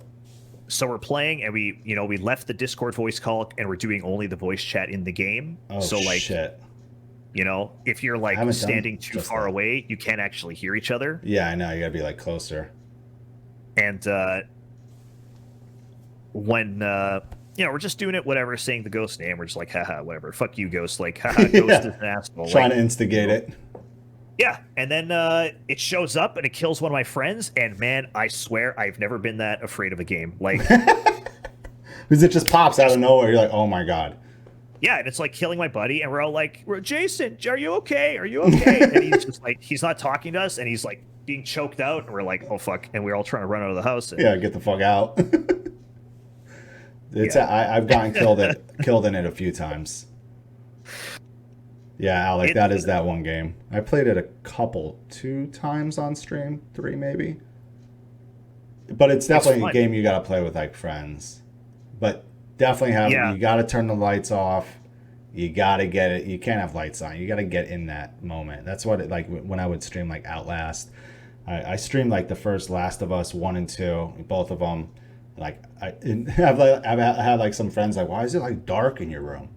So we're playing, and we left the Discord voice call, and we're doing only the voice chat in the game. Oh, so like, shit. You know, if you're like standing too far away, you can't actually hear each other. Yeah, I know. You gotta be like closer. And when we're just doing it, whatever, saying the ghost name, we're just like, haha, whatever, fuck you, ghost. Like, haha, ghost is an asshole. Trying to instigate it. Yeah, and then it shows up and it kills one of my friends, and man, I swear I've never been that afraid of a game. Like, because it just pops out of nowhere. You're like, oh my god. Yeah, and it's like killing my buddy, and we're all like, Jason, are you okay? Are you okay? And he's just like, he's not talking to us, and he's like being choked out, and we're like, oh fuck, and we're all trying to run out of the house. And, yeah, get the fuck out. I've gotten killed in it a few times. Yeah, Alec, that is that one game. I played it 2 times on stream, 3 maybe. But it's definitely a game you gotta play with like friends. But definitely have. You got to turn the lights off. You got to get it. You can't have lights on. You got to get in that moment. That's what it like when I would stream like Outlast. I streamed like the first Last of Us 1 and 2, both of them. Like I've had like some friends like, why is it like dark in your room?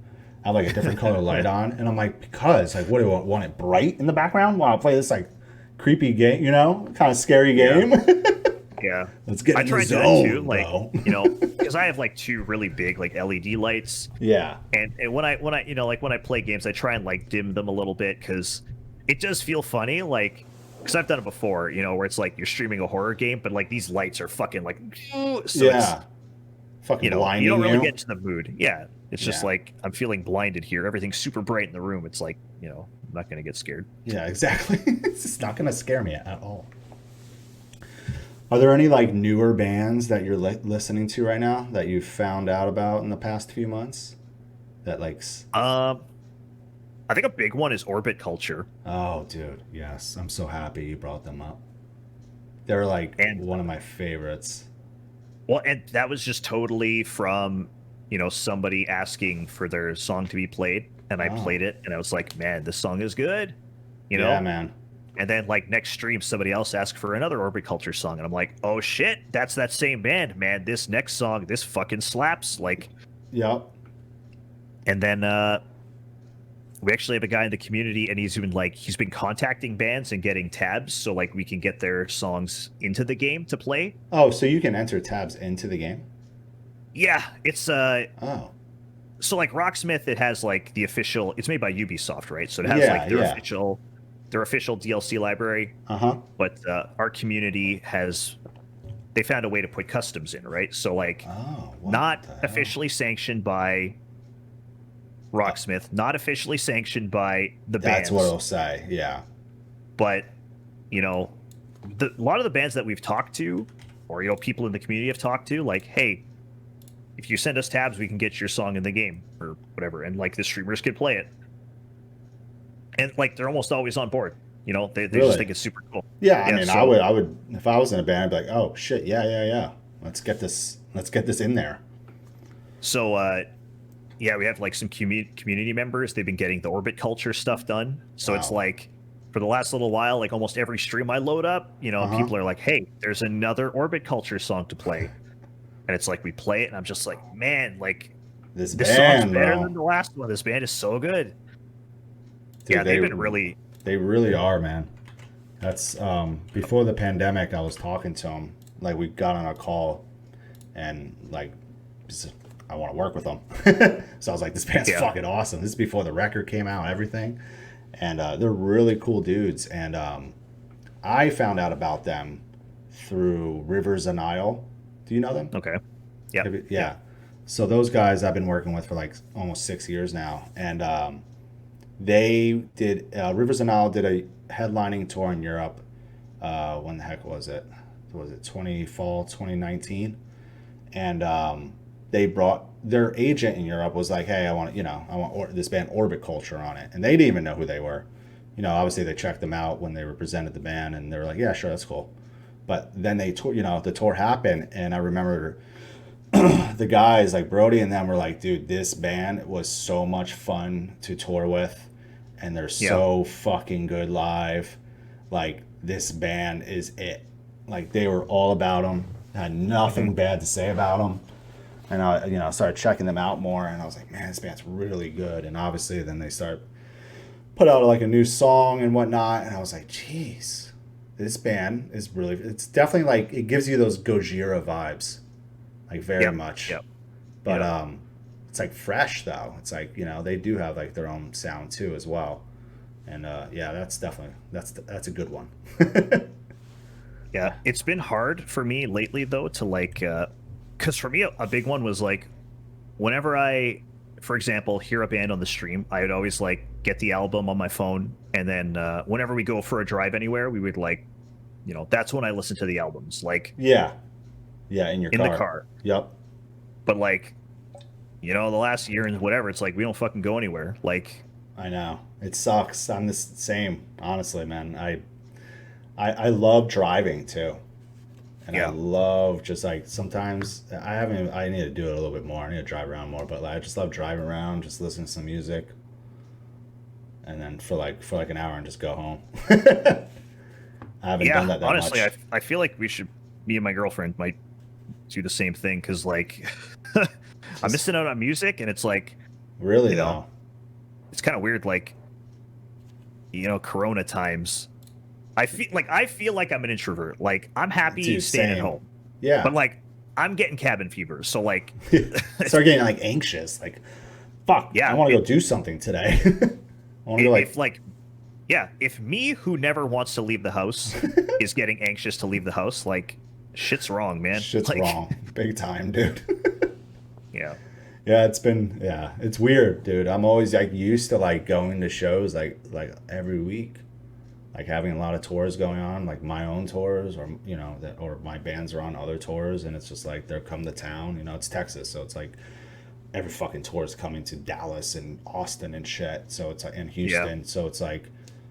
I have like a different color light on, and I'm like, because like, what do you want it bright in the background while I play this like creepy game, kind of scary game? Yeah. Let's get in the zone, to do that too, because I have like 2 really big like LED lights. Yeah. And when I like when I play games, I try and like dim them a little bit because it does feel funny, like because I've done it before, where it's like you're streaming a horror game, but like these lights are fucking like, so yeah, fucking blinding. You don't really get into the mood. Yeah. It's just like I'm feeling blinded here. Everything's super bright in the room. It's like, I'm not gonna get scared. Yeah, exactly. It's just not gonna scare me at all. Are there any like newer bands that you're listening to right now that you've found out about in the past few months? That like, I think a big one is Orbit Culture. Oh, dude, yes, I'm so happy you brought them up. They're like one of my favorites. Well, and that was just totally from somebody asking for their song to be played, and I played it, and I was like, man, this song is good. Yeah, man. And then like next stream, somebody else asked for another Orbit Culture song, and I'm like, oh shit, that's that same band, man. This next song, this fucking slaps. Like, yep. And then we actually have a guy in the community, and he's been contacting bands and getting tabs, so like we can get their songs into the game to play. Oh, so you can enter tabs into the game? Yeah, it's So like Rocksmith, it has like the official. It's made by Ubisoft, right? So it has like their official DLC library. But our community they found a way to put customs in, right? So like, not officially sanctioned by Rocksmith, not officially sanctioned by the bands. That's what it'll say, yeah. But a lot of the bands that we've talked to, or people in the community have talked to, like, hey, if you send us tabs, we can get your song in the game or whatever, and like the streamers could play it. And like they're almost always on board. They really? Just think it's super cool. Yeah, I mean, I would if I was in a band, I'd be like, oh shit, yeah. Let's get this in there. So we have like some community members. They've been getting the Orbit Culture stuff done. So it's like for the last little while, like almost every stream I load up, people are like, hey, there's another Orbit Culture song to play. And it's like we play it, and I'm just like, man, like this song's better than the last one. This band is so good. Dude, yeah, they've been really. They really are, man. That's before the pandemic. I was talking to them. Like we got on a call, and like I want to work with them. So I was like, this band's fucking awesome. This is before the record came out, everything, and they're really cool dudes. And I found out about them through Rivers and Nile. Do you know them? Okay. Yeah. Yeah. So those guys I've been working with for like almost 6 years now, and they did Rivers and Nile did a headlining tour in Europe. When the heck was it? Was it fall 2019? And they brought their agent in Europe was like, hey, I want this band Orbit Culture on it, and they didn't even know who they were. Obviously they checked them out when they represented the band, and they were like, yeah, sure, that's cool. But then they the tour happened, and I remember the guys like Brody and them were like, dude, this band was so much fun to tour with, and they're so fucking good live. Like, this band is it. Like, they were all about them. Had nothing bad to say about them. And I started checking them out more, and I was like, man, this band's really good. And obviously then they put out like a new song and whatnot, and I was like, jeez. This band is really, it's definitely like, it gives you those Gojira vibes, like very much. Yep. But it's like fresh though. It's like, they do have like their own sound too as well. And that's definitely, that's a good one. Yeah, it's been hard for me lately though to like, because for me a big one was like, whenever I, for example, hear a band on the stream, I would always like get the album on my phone, and then whenever we go for a drive anywhere, we would like, that's when I listen to the albums. Like in the car. Yep. But like, the last year and whatever, it's like we don't fucking go anywhere. Like, I know it sucks. I'm the same, honestly, man. I love driving too. And I love just like sometimes I need to do it a little bit more. I need to drive around more, but like, I just love driving around, just listening to some music, and then for like an hour and just go home. I haven't done that honestly, much. I feel like me and my girlfriend might do the same thing because like I'm missing out on music, and it's like really though, it's kind of weird. Like Corona times. I feel like I'm an introvert. Like I'm happy staying at home. Yeah. But like I'm getting cabin fever. So like start getting like anxious. Like fuck. Yeah. I want to go do something today. I want to go if me who never wants to leave the house is getting anxious to leave the house, like shit's wrong, man. Shit's wrong. Big time, dude. Yeah. Yeah, it's weird, dude. I'm always like used to like going to shows like every week. Like having a lot of tours going on, like my own tours, or or my bands are on other tours, and it's just like they're come to town. It's Texas, so it's like every fucking tour is coming to Dallas and Austin and shit. So it's like in Houston, so it's like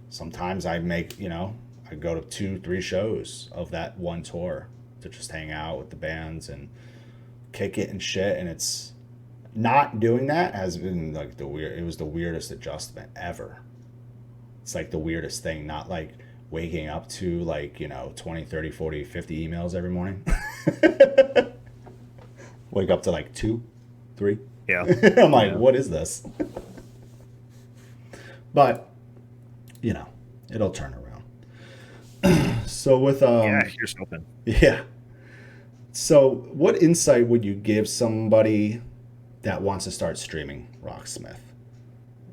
sometimes I make I go to 2-3 shows of that one tour to just hang out with the bands and kick it and shit. And it's not doing that has been like it was the weirdest adjustment ever. It's like the weirdest thing, not like waking up to like 20, 30, 40, 50 emails every morning. Wake up to like 2, 3. Yeah. I'm like, what is this? But it'll turn around. So with here's hoping. Yeah. So what insight would you give somebody that wants to start streaming Rocksmith?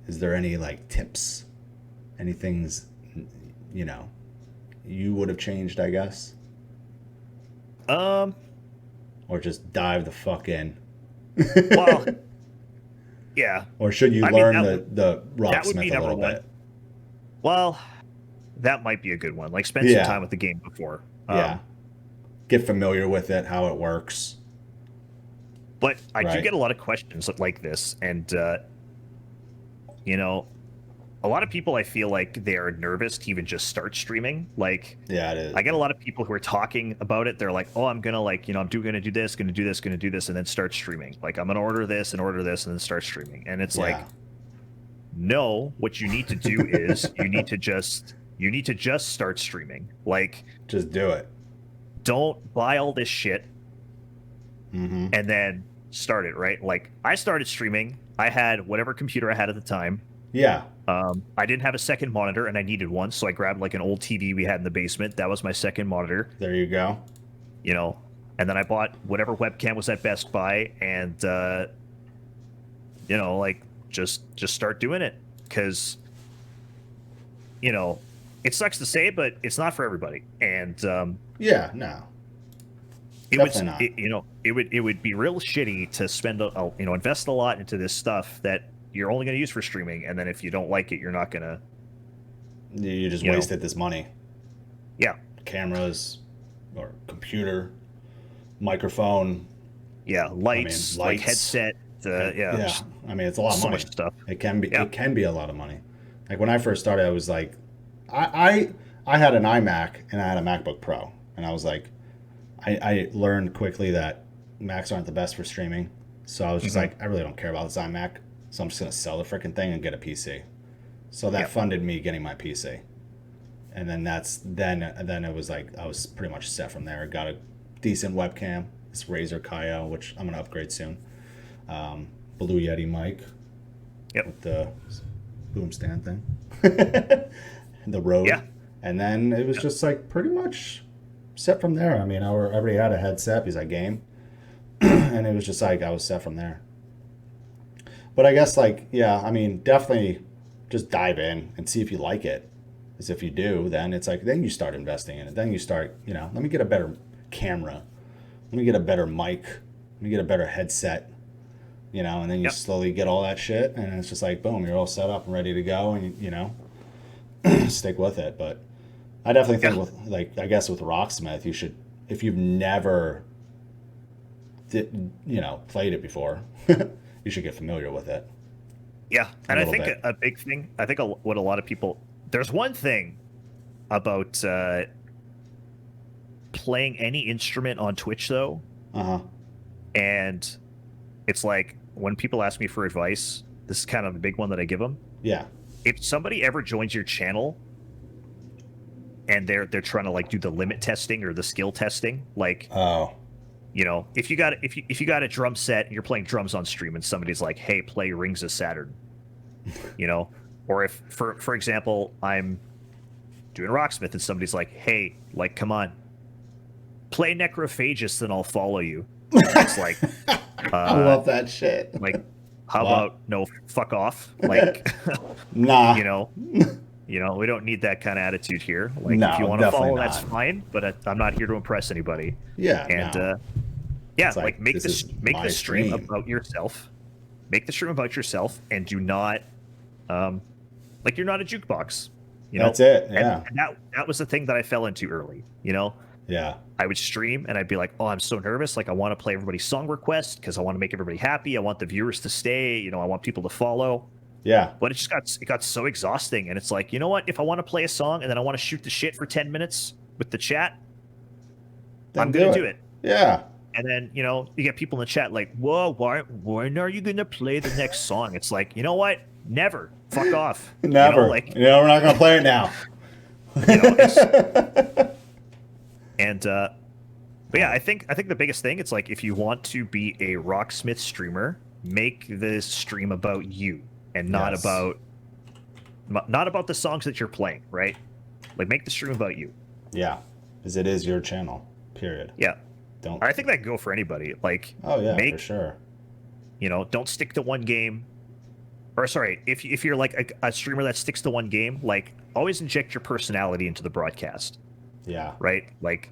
Is there any like tips? Any things, you would have changed, I guess? Or just dive the fuck in? Well, yeah. Or should you learn the Rocksmith a little bit? Well, that might be a good one. Like spend some time with the game before. Get familiar with it, how it works. But I do get a lot of questions like this, and a lot of people, I feel like they're nervous to even just start streaming. Like, yeah, it is. I get a lot of people who are talking about it. They're like, "Oh, I'm gonna I'm gonna do this, gonna do this, gonna do this, and then start streaming. Like, I'm gonna order this and then start streaming." And it's like, no, what you need to do is you need to just start streaming. Like, just do it. Don't buy all this shit and then start it. Right? Like, I started streaming. I had whatever computer I had at the time. Yeah. I didn't have a second monitor, and I needed one, so I grabbed like an old TV we had in the basement. That was my second monitor. There you go. And then I bought whatever webcam was at Best Buy, and like just start doing it, because it sucks to say, but it's not for everybody. And no. It would be real shitty to spend invest a lot into this stuff that you're only going to use for streaming, and then if you don't like it, you're not going to. You just wasted this money. Yeah. Cameras, or computer, microphone. Yeah, lights. Like headset. Yeah. I mean, it's a lot of money. Much stuff. It can be. Yeah. It can be a lot of money. Like when I first started, I was like, I had an iMac and I had a MacBook Pro, and I was like, I learned quickly that Macs aren't the best for streaming, so I was just like, I really don't care about this iMac. So I'm just going to sell the freaking thing and get a PC. So that funded me getting my PC. And then then it was like I was pretty much set from there. Got a decent webcam, this Razer Kaio, which I'm going to upgrade soon. Blue Yeti mic. Yep. With the boom stand thing. The Rode. Yeah. And then it was just like pretty much set from there. I mean, I already had a headset because I game. And it was just like I was set from there. But I guess I mean, definitely just dive in and see if you like it. Because if you do, then it's like, then you start investing in it. Then you start, let me get a better camera. Let me get a better mic. Let me get a better headset. And then you slowly get all that shit. And it's just like, boom, you're all set up and ready to go. And, stick with it. But I definitely think with, I guess with Rocksmith, you should, if you've never, played it before, you should get familiar with it. Yeah, and I think a big thing, what a lot of people, there's one thing about playing any instrument on Twitch though. And it's like when people ask me for advice, this is kind of the big one that I give them. Yeah. If somebody ever joins your channel and they're trying to like do the limit testing or the skill testing, like, you know, if you got a drum set and you're playing drums on stream and somebody's like, hey, play Rings of Saturn, you know, or if for example, I'm doing Rocksmith and somebody's like, hey, like, come on, play Necrophagus, then I'll follow you. It's like, I love that shit. Like, how about no, fuck off? Like, nah, you know, we don't need that kind of attitude here. Like, if you want to follow, that's fine, but I'm not here to impress anybody. Yeah, and yeah, like make the stream about yourself. Make the stream about yourself, and do not, like, you're not a jukebox. You know, that's it. Yeah, and that was the thing that I fell into early. You know. Yeah. I would stream and I'd be like, oh, I'm so nervous. Like, I want to play everybody's song request because I want to make everybody happy. I want the viewers to stay. You know, I want people to follow. Yeah. But it got so exhausting. And it's like, you know what? If I want to play a song and then I want to shoot the shit for 10 minutes with the chat, then I'm going to do it. Yeah. And then, you know, you get people in the chat like, whoa, when are you going to play the next song? It's like, you know what? Never. Fuck off. Never. You know, like, we're not going to play it now. You know, and but yeah, I think the biggest thing, it's like, if you want to be a Rocksmith streamer, make this stream about you and not about the songs that you're playing, right? Like, make the stream about you. Yeah, because it is your channel. Period. Yeah. I think that can go for anybody. Like, for sure. You know, don't stick to one game. Or sorry, if you're like a streamer that sticks to one game, like, always inject your personality into the broadcast. Yeah. Right? Like,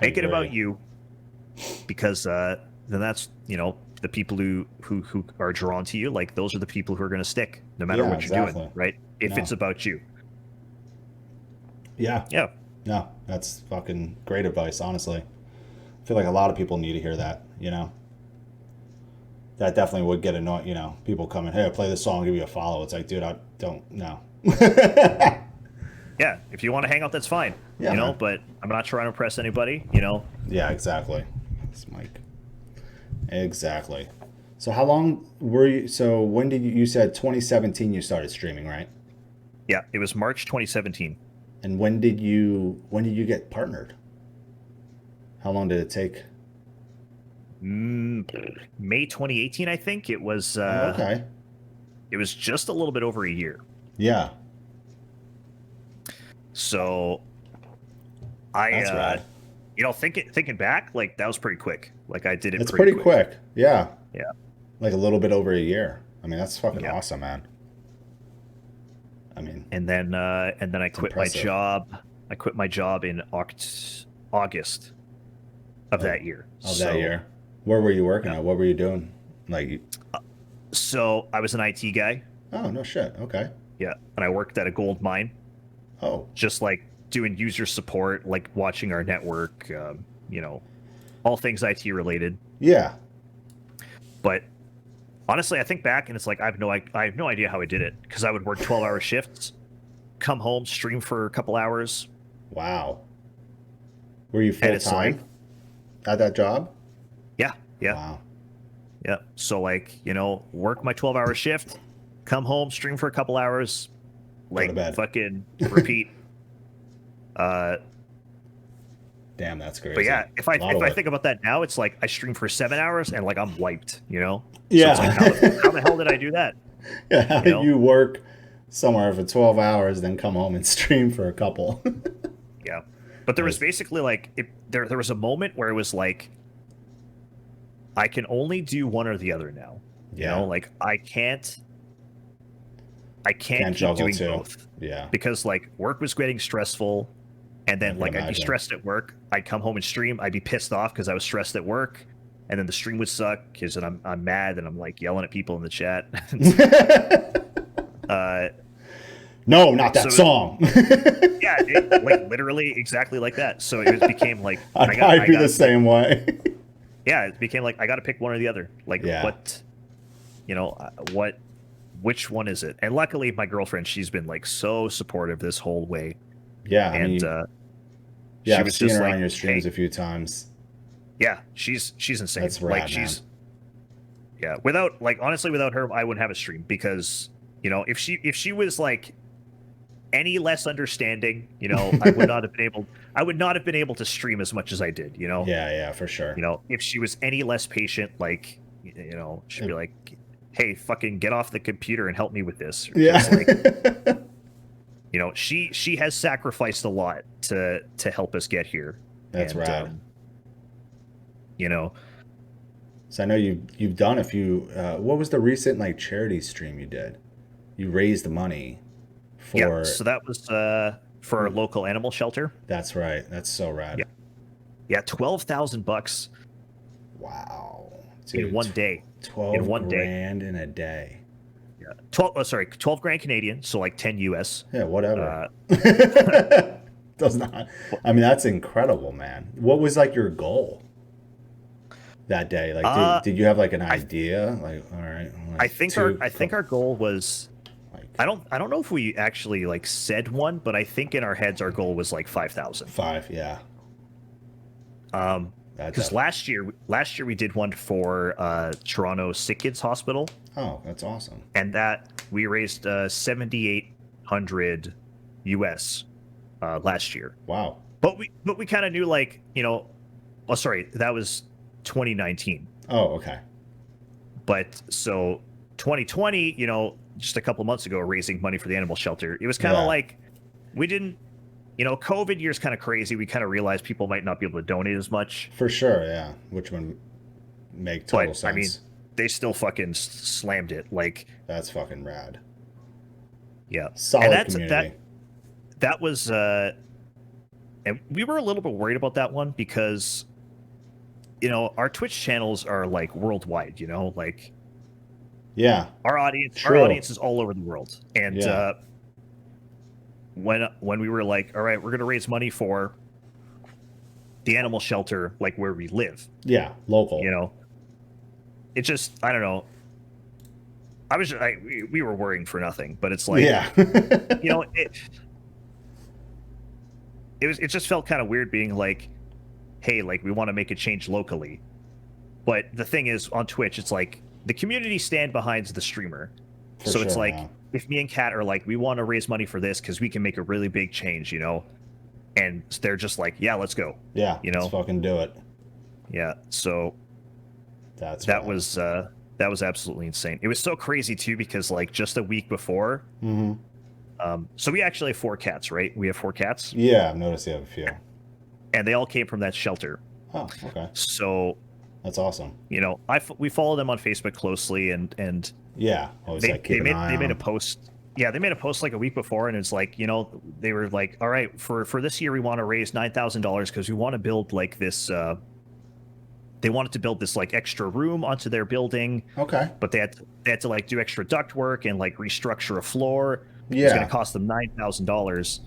make it about you, because then that's, you know, the people who are drawn to you, like, those are the people who are going to stick no matter what you're doing, right? If it's about you. Yeah. Yeah. No, that's fucking great advice, honestly. I feel like a lot of people need to hear that, you know? That definitely would get annoying, you know, people coming, hey, play this song, give you a follow. It's like, dude, I don't know. Yeah, if you want to hang out, that's fine. Yeah, you know, man. But I'm not trying to impress anybody, you know? Yeah, exactly. It's Mike. Exactly. So how long were you, so when did you said 2017 you started streaming, right? Yeah, it was March 2017. And when did you get partnered? How long did it take? May 2018, I think. It was okay. It was just a little bit over a year. Yeah. So That's rad. You know, thinking back, like, that was pretty quick. Like, I did it. It's pretty quick. Yeah. Yeah. Like a little bit over a year. I mean, that's fucking awesome, man. I mean, and then I quit my job. I quit my job in August of that year. That year. Where were you working at? What were you doing? Like, so I was an IT guy. Oh, no shit. Okay. Yeah, and I worked at a gold mine. Oh. Just like doing user support, like watching our network, you know, all things IT related. Yeah. But honestly, I think back and it's like, I have no idea how I did it, because I would work 12-hour shifts, come home, stream for a couple hours. Wow. Were you full time at that job? Yeah. Yeah. Wow. Yeah. So, like, you know, work my 12-hour shift, come home, stream for a couple hours, like, fucking repeat. Damn, that's crazy. But yeah, if I think about that now, it's like I stream for 7 hours and, like, I'm wiped, you know? Yeah. So it's like, how the hell did I do that? Yeah, how did you work somewhere for 12 hours, then come home and stream for a couple? Yeah. But there was basically, like, there was a moment where it was like, I can only do one or the other now. You know, like, I can't keep doing both. Yeah. Because, like, work was getting stressful, and then, like, I'd be stressed at work. I'd come home and stream. I'd be pissed off because I was stressed at work, and then the stream would suck because I'm mad and I'm, like, yelling at people in the chat. No, not that song. Yeah, like, literally exactly like that. So it became like I'd be the same way. Yeah, it became like I got to pick one or the other. Like, what, you know, which one is it? And luckily, my girlfriend, she's been, like, so supportive this whole way. Yeah, and Yeah, I've seen her on your streams a few times. Yeah, she's insane. That's rad, man. Yeah, honestly, without her, I wouldn't have a stream because, if she was like any less understanding, I would not have been able to stream as much as I did, Yeah, for sure. If she was any less patient, like, she'd be like, hey, fucking get off the computer and help me with this. Yeah. She has sacrificed a lot to help us get here. That's rad. So I know you've done a few. What was the recent like charity stream you did? You raised money for. Yeah, so that was for our local animal shelter. That's right. That's so rad. Yeah, $12,000. Wow. Dude, in one day. 12 in one grand in a day. Yeah. 12 grand Canadian, so like 10 US. Yeah, whatever. Does not. I mean, that's incredible, man. What was like your goal that day? Like, did you have like an idea? Like, all right. I think our goal was. Like, I don't know if we actually like said one, but I think in our heads our goal was like 5,000. Yeah. Because last year we did one for Toronto Sick Kids Hospital. Oh, that's awesome. And that we raised 7,800 US last year. Wow. But we kind of knew like, oh sorry, that was 2019. Oh, okay. But so 2020, just a couple months ago, raising money for the animal shelter, it was kind of like we didn't. COVID year's kind of crazy. We kind of realized people might not be able to donate as much. For sure, yeah. Which would make total sense. I mean, they still fucking slammed it. Like, that's fucking rad. Yeah. Solid community. That was, and we were a little bit worried about that one because, our Twitch channels are like worldwide, like. Yeah. Our audience is all over the world. And, when we were like, all right, we're going to raise money for the animal shelter, like where we live. Yeah, local. It just, I don't know. We were worrying for nothing, but it's like, it just felt kind of weird being like, hey, like we want to make a change locally. But the thing is on Twitch, it's like the community stand behind the streamer. So it's like, if me and Kat are like, we want to raise money for this because we can make a really big change, and they're just like, yeah, let's go. Yeah, let's fucking do it. Yeah, so that was absolutely insane. It was so crazy too because like just a week before, so we actually have 4 cats, right? We have 4 cats. Yeah, I've noticed you have a few, and they all came from that shelter. Oh, okay. So that's awesome. We follow them on Facebook closely, and yeah, they made a post. Yeah, they made a post like a week before, and it's like, they were like, all right, for this year we want to raise $9,000 because we want to build like this. They wanted to build this like extra room onto their building. Okay. But they had to like do extra duct work and like restructure a floor. Yeah. It was going to cost them $9,000,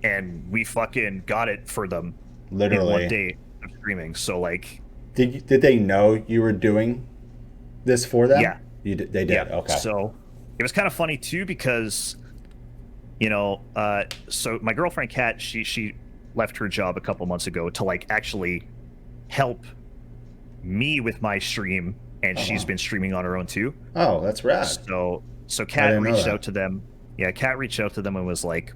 and we fucking got it for them. Literally in one day of streaming. So like. Did they know you were doing this for them? Yeah. They did. Yeah. Okay. So it was kind of funny too because, so my girlfriend Kat, she left her job a couple months ago to like actually help me with my stream, and she's been streaming on her own too. Oh, that's rad. So Kat reached out to them. Yeah, Kat reached out to them and was like,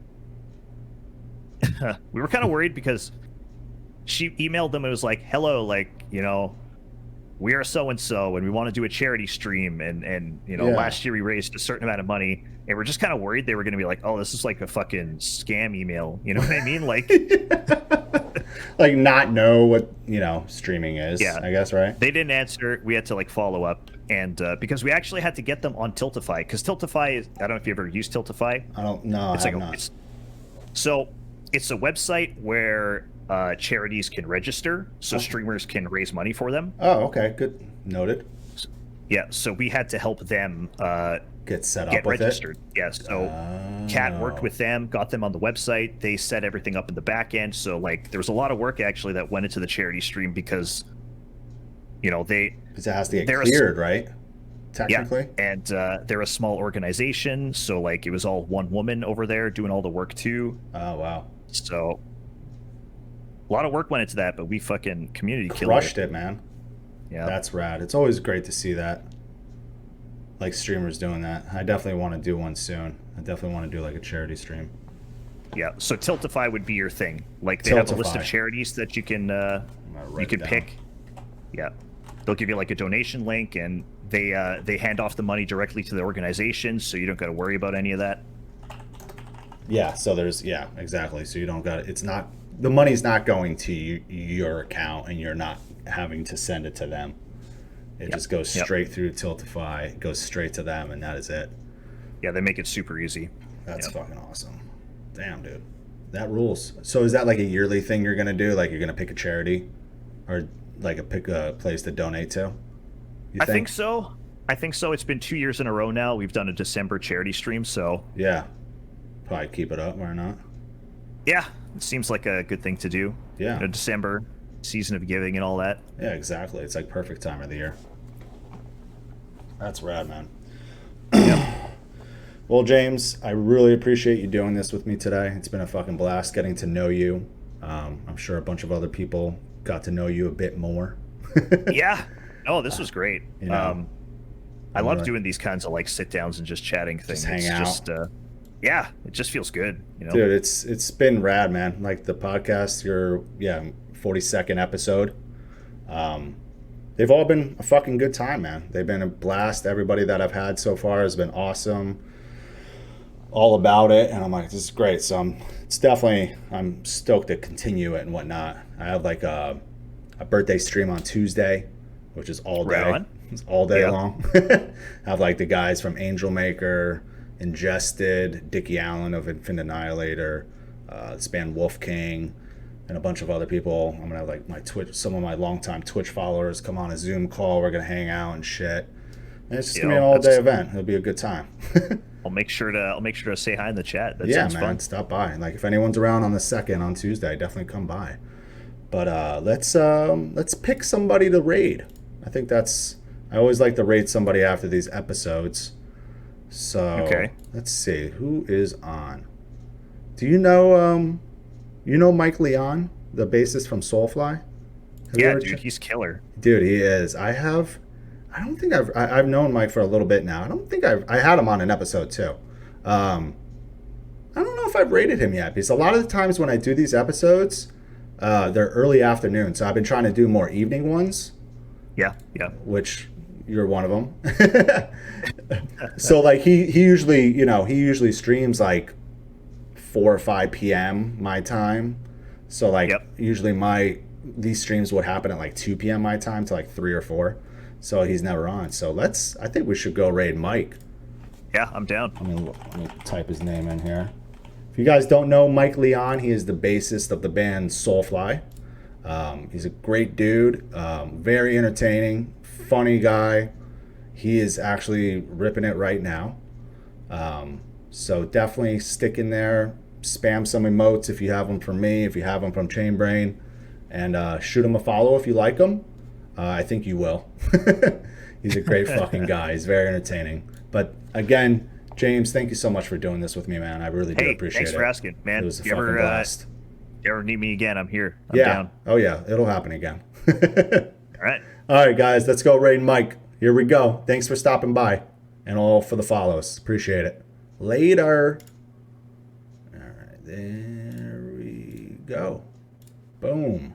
we were kind of worried because she emailed them and was like, hello, like, we are so-and-so and we want to do a charity stream, and last year we raised a certain amount of money, and we're just kind of worried they were going to be like, oh, this is like a fucking scam email, you know what I mean? Like like not know what streaming is. Yeah, I guess, right? They didn't answer. We had to like follow up, and because we actually had to get them on Tiltify, because Tiltify is, I don't know if you ever used Tiltify. I don't know. It's it's a website where charities can register, so streamers can raise money for them. Oh, okay, good, noted. Yeah, so we had to help them get set up, with registered. It? Yeah, so Kat worked with them, got them on the website. They set everything up in the back end. So like, there was a lot of work actually that went into the charity stream because, because it has to get cleared, right? Technically. Yeah, and they're a small organization, so like it was all one woman over there doing all the work too. Oh wow. So A lot of work went into that, but we fucking community crushed it, man. Yeah, that's rad. It's always great to see that, like streamers doing that. I definitely want to do one soon. I definitely want to do like a charity stream. Yeah, so Tiltify would be your thing. Like they have a list of charities that you can pick. Yeah, they'll give you like a donation link, and they hand off the money directly to the organization, so you don't got to worry about any of that. Yeah, so there's exactly. So you don't got it's not the money's not going to your account, and you're not having to send it to them. It just goes straight through Tiltify, goes straight to them, and that is it. Yeah, they make it super easy. That's fucking awesome. Damn, dude. That rules. So is that like a yearly thing you're going to do? Like you're going to pick a charity or like pick a place to donate to? I think so. It's been 2 years in a row now. We've done a December charity stream, so. Yeah. Probably keep it up, why not? Yeah, it seems like a good thing to do. Yeah. December, season of giving and all that. Yeah, exactly. It's like perfect time of the year. That's rad, man. Yep. Well, James, I really appreciate you doing this with me today. It's been a fucking blast getting to know you. I'm sure a bunch of other people got to know you a bit more. Yeah. Oh, this was great. I love doing these kinds of like sit downs and just chatting things. Just hang out. Yeah, it just feels good. Dude, it's been rad, man. Like the podcast, your 42nd episode. They've all been a fucking good time, man. They've been a blast. Everybody that I've had so far has been awesome. All about it, and I'm like, this is great. So I'm stoked to continue it and whatnot. I have like a birthday stream on Tuesday, which is all day. Right on. It's all day long. I have like the guys from Angel Maker, Ingested, Dickie Allen of Infinite Annihilator, this band Wolf King, and a bunch of other people. I'm gonna have like some of my longtime Twitch followers come on a Zoom call. We're gonna hang out and shit. And it's just gonna be an all-day event. It'll be a good time. I'll make sure to say hi in the chat. That sounds fun. Stop by. Like if anyone's around on the 2nd on Tuesday, definitely come by. But let's pick somebody to raid. I think I always like to raid somebody after these episodes. So let's see who is on. Do you know Mike Leon, the bassist from Soulfly? Dude, he's killer. Dude, he is. I don't think I've known Mike for a little bit now. I don't think I had him on an episode too. I don't know if I've rated him yet, because a lot of the times when I do these episodes, they're early afternoon. So I've been trying to do more evening ones. Yeah. Which you're one of them. So like he usually streams like 4 or 5 p.m. my time. So like usually these streams would happen at like 2 p.m. my time to like 3 or 4. So he's never on. So I think we should go raid Mike. Yeah, I'm down. Let me type his name in here. If you guys don't know Mike Leon, he is the bassist of the band Soulfly. He's a great dude, very entertaining, funny guy. He is actually ripping it right now. So definitely stick in there, spam some emotes if you have them from me, if you have them from Chainbrain, and shoot him a follow if you like him. I think you will. He's a great fucking guy. He's very entertaining. But again, James, thank you so much for doing this with me, man. I really do appreciate it. Thanks for asking, man. It was a fucking blast. If you ever need me again, I'm here. I'm down. Oh, yeah. It'll happen again. All right. All right, guys. Let's go raid Mike. Here we go. Thanks for stopping by and all for the follows. Appreciate it. Later. All right. There we go. Boom.